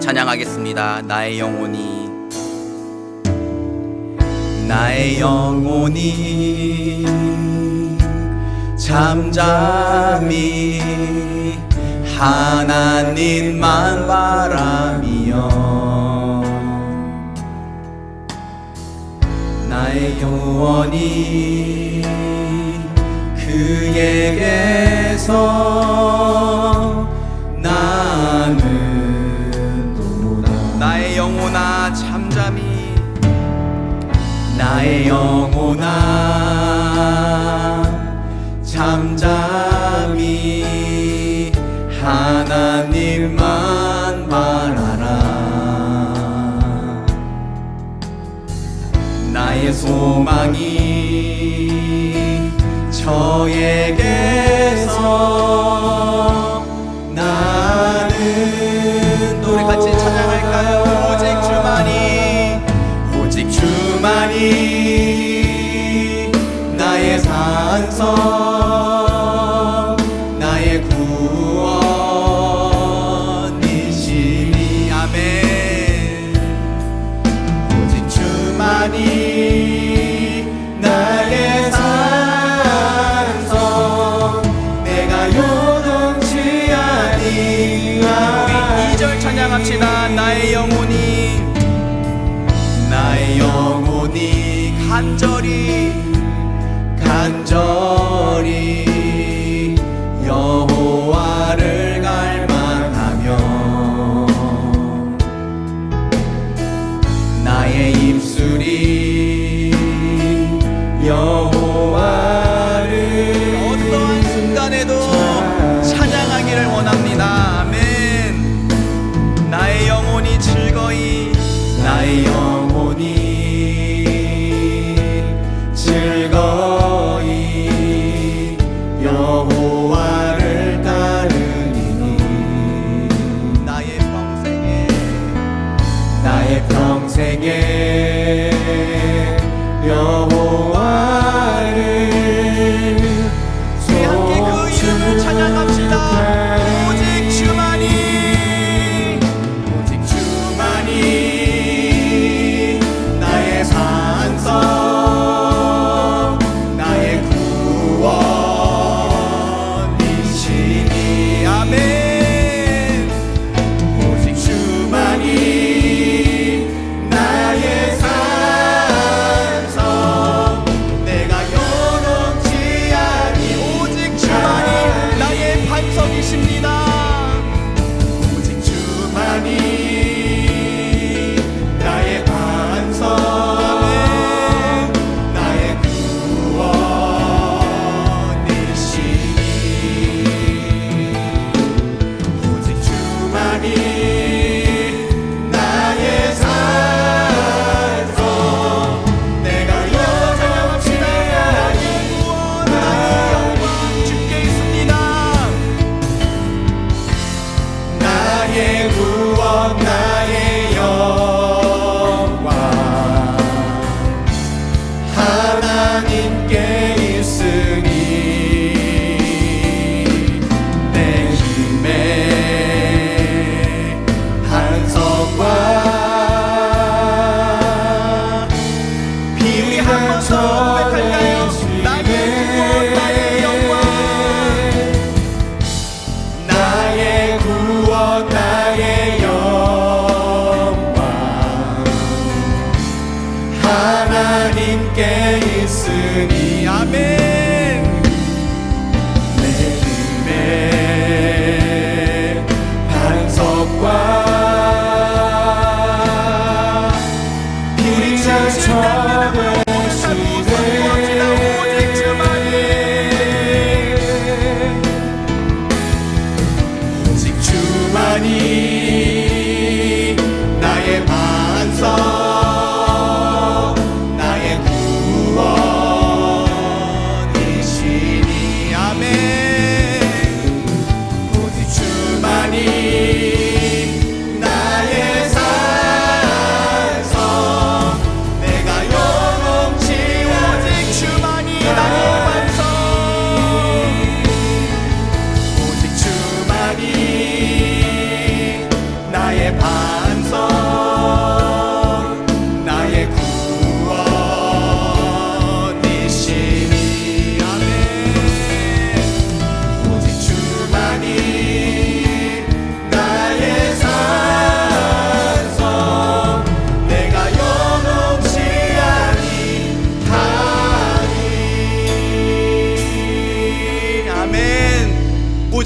찬양하겠습니다. 나의 영혼이 잠잠히 하나님만 바라며 나의 영혼이 그에게서 나는 도다. 나의 영혼아 잠잠히, 나의 영혼아 잠잠히 하나님만 바라라. 나의 소망이 저에게서 나는 또 우리 같이 찬양할까요? 오직 주만이 나의 산성 나의 구원이시니 아멘. 오직 주만이 나의 산성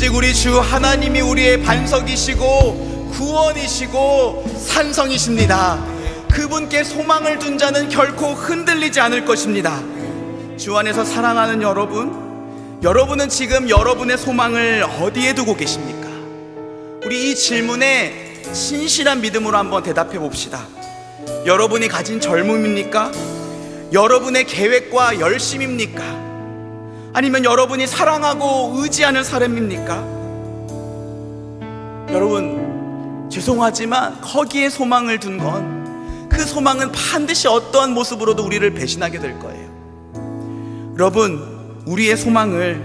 오직 우리 주 하나님이 우리의 반석이시고 구원이시고 산성이십니다. 그분께 소망을 둔 자는 결코 흔들리지 않을 것입니다. 주 안에서 사랑하는 여러분, 여러분은 지금 여러분의 소망을 어디에 두고 계십니까? 우리 이 질문에 신실한 믿음으로 한번 대답해 봅시다. 여러분이 가진 젊음입니까? 여러분의 계획과 열심입니까? 아니면 여러분이 사랑하고 의지하는 사람입니까? 여러분, 죄송하지만 거기에 소망을 둔 건 그 소망은 반드시 어떠한 모습으로도 우리를 배신하게 될 거예요. 여러분, 우리의 소망을,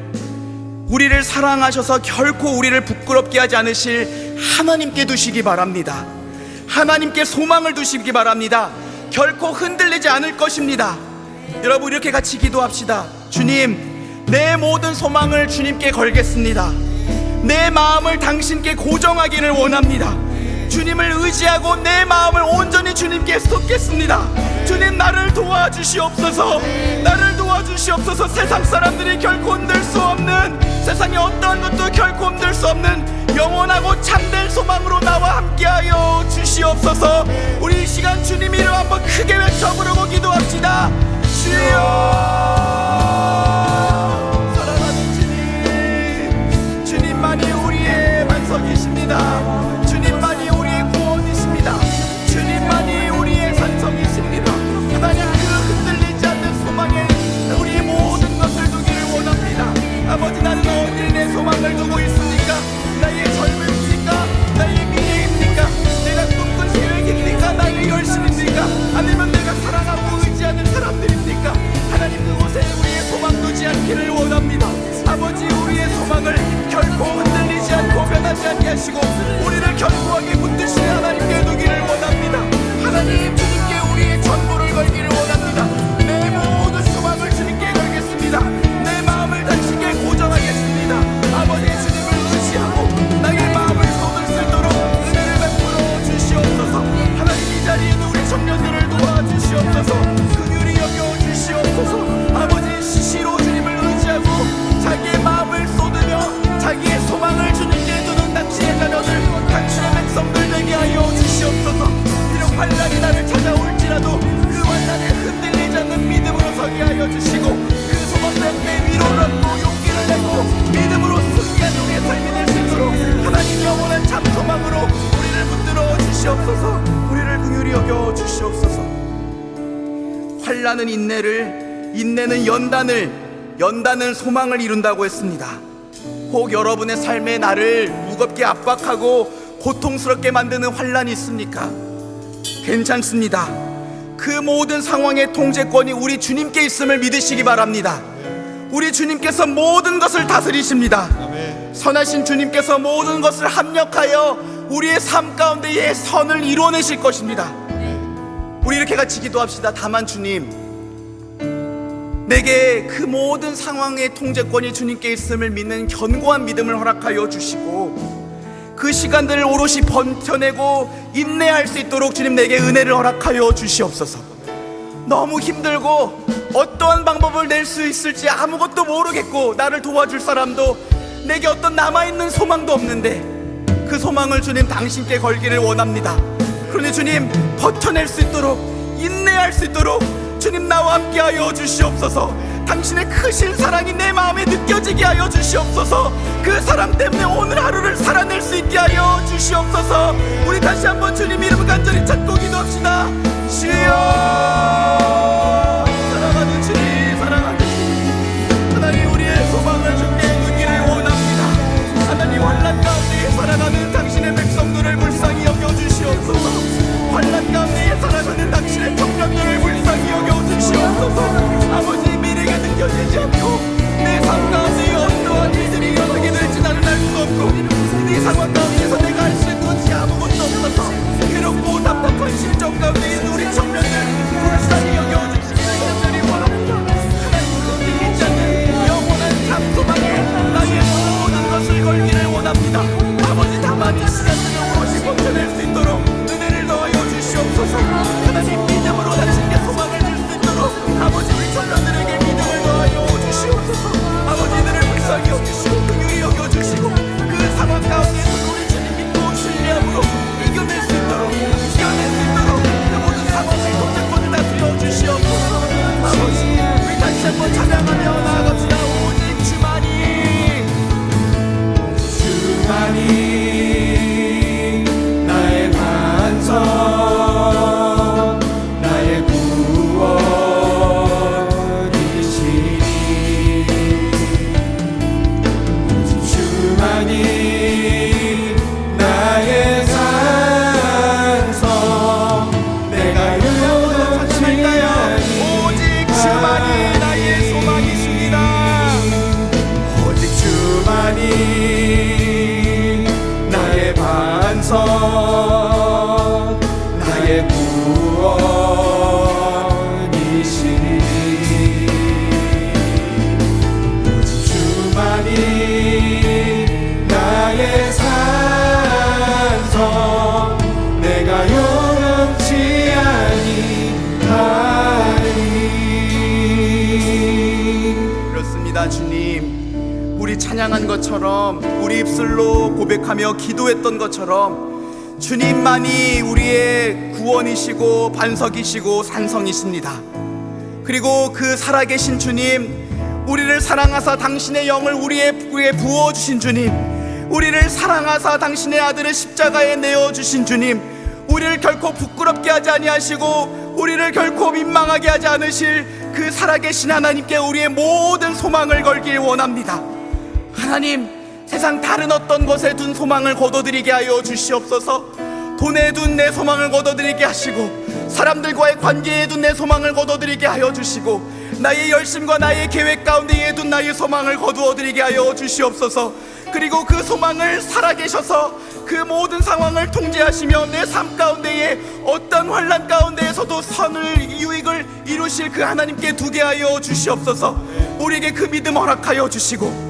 우리를 사랑하셔서 결코 우리를 부끄럽게 하지 않으실 하나님께 두시기 바랍니다. 하나님께 소망을 두시기 바랍니다. 결코 흔들리지 않을 것입니다. 여러분, 이렇게 같이 기도합시다. 주님, 내 모든 소망을 주님께 걸겠습니다. 내 마음을 당신께 고정하기를 원합니다. 주님을 의지하고 내 마음을 온전히 주님께 쏟겠습니다. 주님, 나를 도와주시옵소서. 나를 도와주시옵소서. 세상 사람들이 결코 흔들 수 없는, 세상의 어떠한 것도 결코 흔들 수 없는 영원하고 참된 소망으로 나와 함께하여 주시옵소서. 우리 이 시간 주님 이름 한번 크게 외쳐 부르고 기도합시다. 주여, 사랑하는 주님, 주님만이 우리의 반석이십니다. 주님만이 우리의 구원이십니다. 주님만이 우리의 산성이십니다. 하나님, 그 흔들리지 않는 소망에 우리의 모든 것을 두기를 원합니다. 아버지, 나는 어디에 내 소망을 두고 있습니까? 나의 젊음입니까? 나의 미래입니까? 내가 꿈꾼 계획입니까? 나의 열심입니까? 아니면 내가 사랑하고 의지하는 사람들입니까? 하나님, 그곳에 우리의 소망 두지 않기를 원합니다. 아버지, 우리의 소망을 결코 흔들리지 않고 변하지 않게 하시고 우리를 견고하게 붙드시는 하나님께 두기를 원합니다. 하나님, 주님께 우리의 전부를 걸기를 원합니다. 내 모든 소망을 주님께 걸겠습니다. 내 마음을 당신께 고정하겠습니다. 아버지, 주님을 의지하고 나의 마음을 쏟을 수 있도록 은혜를 베풀어 주시옵소서. 하나님, 이 자리에 있는 우리 청년들을 도와주시옵소서. 긍휼히 여겨 주시옵소서. 아버지, 시시로 주님을 의지하고 자기의 마음을 쏟으며 자기의 소망을 주님께 두는 당신의 자녀들, 당신의 백성들 되게 하여 주시옵소서. 비록 환난이 나를 찾아올지라도 그 환난에 흔들리지 않는 믿음으로 서게 하여 주시고 그 소망 때문에 위로를 얻고 용기를 내고 믿음으로 승리하는 우리의 삶이 될 수 있도록 하나님, 영원한 참 소망으로 우리를 붙들어 주시옵소서. 우리를 긍휼히 여겨 주시옵소서. 환난은 인내를, 인내는 연단을 소망을 이룬다고 했습니다. 혹 여러분의 삶에 나를 무겁게 압박하고 고통스럽게 만드는 환난이 있습니까? 괜찮습니다. 그 모든 상황의 통제권이 우리 주님께 있음을 믿으시기 바랍니다. 우리 주님께서 모든 것을 다스리십니다. 선하신 주님께서 모든 것을 합력하여 우리의 삶 가운데에 선을 이루어내실 것입니다. 우리 이렇게 같이 기도합시다. 다만 주님, 내게 그 모든 상황의 통제권이 주님께 있음을 믿는 견고한 믿음을 허락하여 주시고 그 시간들을 오롯이 버텨내고 인내할 수 있도록 주님, 내게 은혜를 허락하여 주시옵소서. 너무 힘들고 어떠한 방법을 낼 수 있을지 아무것도 모르겠고 나를 도와줄 사람도, 내게 어떤 남아있는 소망도 없는데 그 소망을 주님 당신께 걸기를 원합니다. 그러니 주님, 버텨낼 수 있도록, 인내할 수 있도록 주님 나와 함께 하여 주시옵소서. 당신의 크신 사랑이 내 마음에 느껴지게 하여 주시옵소서. 그 사랑 때문에 오늘 하루를 살아낼 수 있게 하여 주시옵소서. 우리 다시 한번 주님 이름 간절히 찾고 기도합시다. 주여, 사랑하는 주님, 사랑하는 주님, 하나님, 우리의 소망을 주께 두기를 원합니다. 하나님, 환난 가운데 살아가는 당신의 백성들을 불쌍히 여겨주시옵소서. 환난 가운데 살아가는 당신의 청년들을 불쌍히 여겨주시옵소서. 아버지, 미래가 느껴지지 않고 내 삶 가운데 어떠한 일들이 일어나게 될지 나는 알 수 없고 이 상황 가운데서 내가 할 수 있는 것이 아무것도 없어서 괴롭고 답답한 심정 가운데 있는 우리 청년들 불쌍히 여겨 주만이 나의 산성 내가 요동치 아니 오직 주만이 나의 소망이십니다. 오직 주만이 나의 반석 나의 구원이시니 오직 주만이 나의 산성 내가 요동치 아니하리. 그렇습니다. 주님, 우리 찬양한 것처럼, 우리 입술로 고백하며 기도했던 것처럼 주님만이 우리의 구원이시고 반석이시고 산성이십니다. 그리고 그 살아계신 주님, 우리를 사랑하사 당신의 영을 우리에게 부어주신 주님, 우리를 사랑하사 당신의 아들을 십자가에 내어주신 주님, 우리를 결코 부끄럽게 하지 아니하시고 우리를 결코 민망하게 하지 않으실 그 살아계신 하나님께 우리의 모든 소망을 걸길 원합니다. 하나님, 세상 다른 어떤 것에 둔 소망을 거둬들이게 하여 주시옵소서. 돈에 둔 내 소망을 거둬들이게 하시고, 사람들과의 관계에 둔 내 소망을 거둬들이게 하여 주시고, 나의 열심과 나의 계획 가운데에 둔 나의 소망을 거두어드리게 하여 주시옵소서. 그리고 그 소망을 살아계셔서 그 모든 상황을 통제하시며 내 삶 가운데에 어떤 환난 가운데에서도 선을 유익을 이루실 그 하나님께 두게 하여 주시옵소서. 우리에게 그 믿음 허락하여 주시고,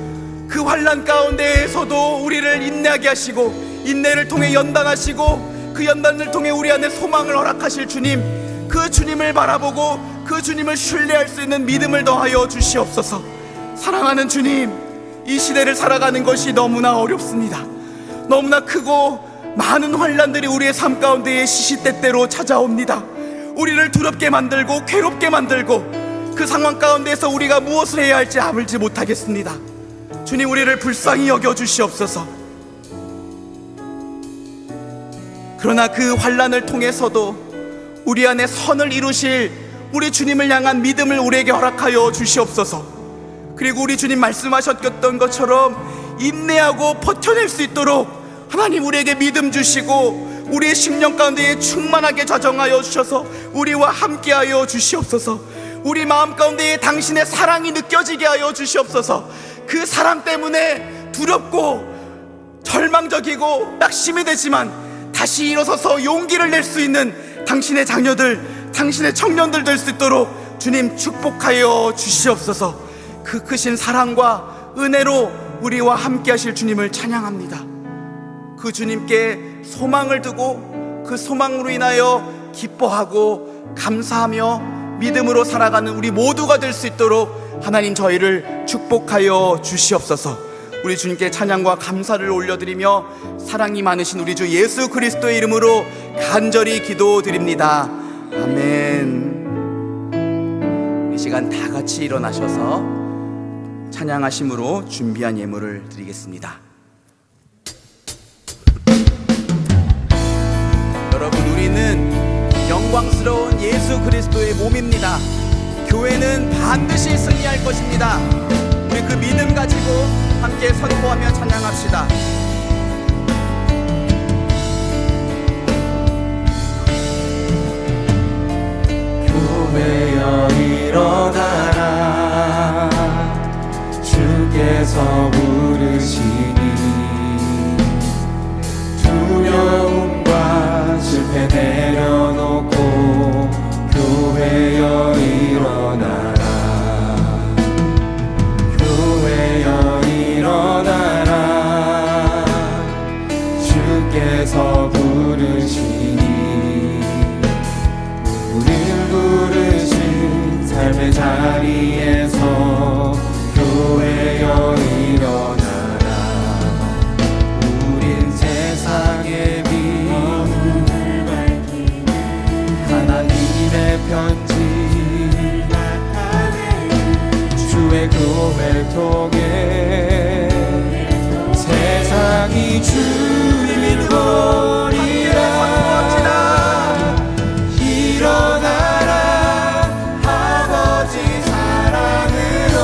그 환난 가운데에서도 우리를 인내하게 하시고, 인내를 통해 연단하시고, 그 연단을 통해 우리 안에 소망을 허락하실 주님, 그 주님을 바라보고 그 주님을 신뢰할 수 있는 믿음을 더하여 주시옵소서. 사랑하는 주님, 이 시대를 살아가는 것이 너무나 어렵습니다. 너무나 크고 많은 환난들이 우리의 삶 가운데에 시시때때로 찾아옵니다. 우리를 두렵게 만들고 괴롭게 만들고, 그 상황 가운데에서 우리가 무엇을 해야 할지 알지 못하겠습니다. 주님, 우리를 불쌍히 여겨 주시옵소서. 그러나 그 환난을 통해서도 우리 안에 선을 이루실 우리 주님을 향한 믿음을 우리에게 허락하여 주시옵소서. 그리고 우리 주님 말씀하셨던 것처럼 인내하고 버텨낼 수 있도록 하나님 우리에게 믿음 주시고, 우리의 심령 가운데에 충만하게 좌정하여 주셔서 우리와 함께하여 주시옵소서. 우리 마음 가운데에 당신의 사랑이 느껴지게 하여 주시옵소서. 그 사랑 때문에 두렵고 절망적이고 낙심이 되지만 다시 일어서서 용기를 낼 수 있는 당신의 자녀들, 당신의 청년들 될 수 있도록 주님 축복하여 주시옵소서. 그 크신 사랑과 은혜로 우리와 함께 하실 주님을 찬양합니다. 그 주님께 소망을 두고 그 소망으로 인하여 기뻐하고 감사하며 믿음으로 살아가는 우리 모두가 될 수 있도록 하나님 저희를 축복하여 주시옵소서. 우리 주님께 찬양과 감사를 올려드리며 사랑이 많으신 우리 주 예수 그리스도의 이름으로 간절히 기도드립니다. 아멘. 이 시간 다 같이 일어나셔서 찬양하심으로 준비한 예물을 드리겠습니다. 여러분, 우리는 영광스러운 예수 그리스도의 몸입니다. 교회는 반드시 승리할 것입니다. 우리 그 믿음 가지고 함께 선포하며 찬양합시다. 교회여 일어나라, 주께서 부르시니 두려움과 실패 내려놓고 교회여 일어나라, 교회여 일어나라, 주께서 부르시니 우릴 부르신 삶의 자리에서 교회여 일어나라. 우린 세상의 빛, 하나님의 편지, 주의 교회를 통해 세상이 주님을 보리라. 일어나라, 아버지 사랑으로,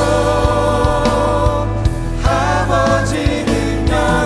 아버지 능력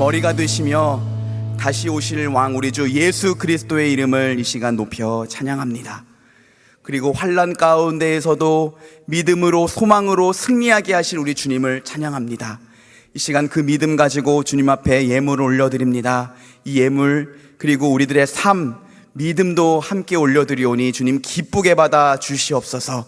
머리가 되시며 다시 오실 왕 우리 주 예수 그리스도의 이름을 이 시간 높여 찬양합니다. 그리고 환난 가운데에서도 믿음으로 소망으로 승리하게 하실 우리 주님을 찬양합니다. 이 시간 그 믿음 가지고 주님 앞에 예물을 올려드립니다. 이 예물 그리고 우리들의 삶 믿음도 함께 올려드리오니 주님 기쁘게 받아 주시옵소서.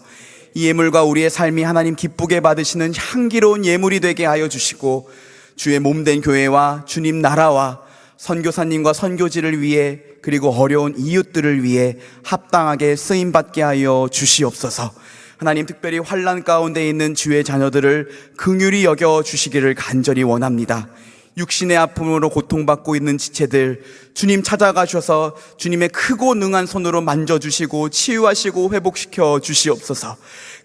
이 예물과 우리의 삶이 하나님 기쁘게 받으시는 향기로운 예물이 되게 하여 주시고 주의 몸된 교회와 주님 나라와 선교사님과 선교지를 위해 그리고 어려운 이웃들을 위해 합당하게 쓰임받게 하여 주시옵소서. 하나님 특별히 환난 가운데 있는 주의 자녀들을 긍휼히 여겨 주시기를 간절히 원합니다. 육신의 아픔으로 고통받고 있는 지체들 주님 찾아가셔서 주님의 크고 능한 손으로 만져주시고 치유하시고 회복시켜 주시옵소서.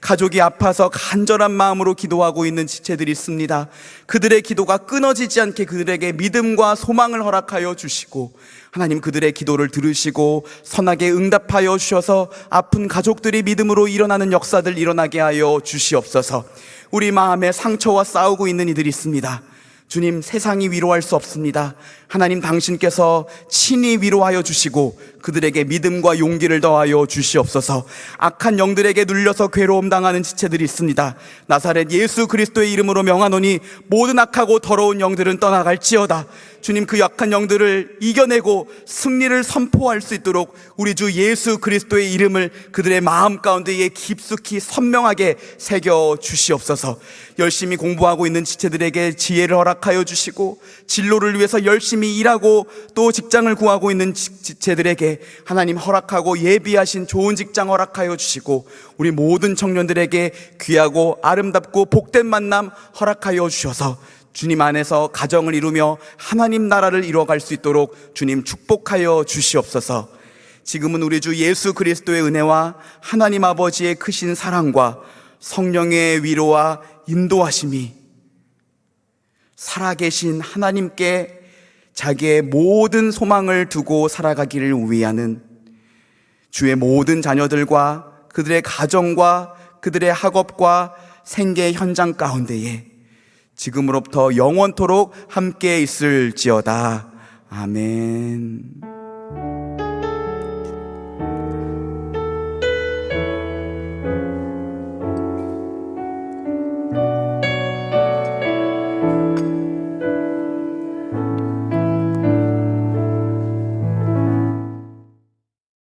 가족이 아파서 간절한 마음으로 기도하고 있는 지체들이 있습니다. 그들의 기도가 끊어지지 않게 그들에게 믿음과 소망을 허락하여 주시고 하나님 그들의 기도를 들으시고 선하게 응답하여 주셔서 아픈 가족들이 믿음으로 일어나는 역사들 일어나게 하여 주시옵소서. 우리 마음에 상처와 싸우고 있는 이들이 있습니다. 주님 세상이 위로할 수 없습니다. 하나님 당신께서 친히 위로하여 주시고 그들에게 믿음과 용기를 더하여 주시옵소서. 악한 영들에게 눌려서 괴로움 당하는 지체들이 있습니다. 나사렛 예수 그리스도의 이름으로 명하노니 모든 악하고 더러운 영들은 떠나갈지어다. 주님 그 약한 영들을 이겨내고 승리를 선포할 수 있도록 우리 주 예수 그리스도의 이름을 그들의 마음 가운데에 깊숙이 선명하게 새겨 주시옵소서. 열심히 공부하고 있는 지체들에게 지혜를 허락하여 주시고 진로를 위해서 열심히 일하고 또 직장을 구하고 있는 지체들에게 하나님 허락하고 예비하신 좋은 직장 허락하여 주시고 우리 모든 청년들에게 귀하고 아름답고 복된 만남 허락하여 주셔서 주님 안에서 가정을 이루며 하나님 나라를 이루어갈 수 있도록 주님 축복하여 주시옵소서. 지금은 우리 주 예수 그리스도의 은혜와 하나님 아버지의 크신 사랑과 성령의 위로와 인도하심이 살아계신 하나님께 자기의 모든 소망을 두고 살아가기를 위하는 주의 모든 자녀들과 그들의 가정과 그들의 학업과 생계 현장 가운데에 지금으로부터 영원토록 함께 있을지어다. 아멘.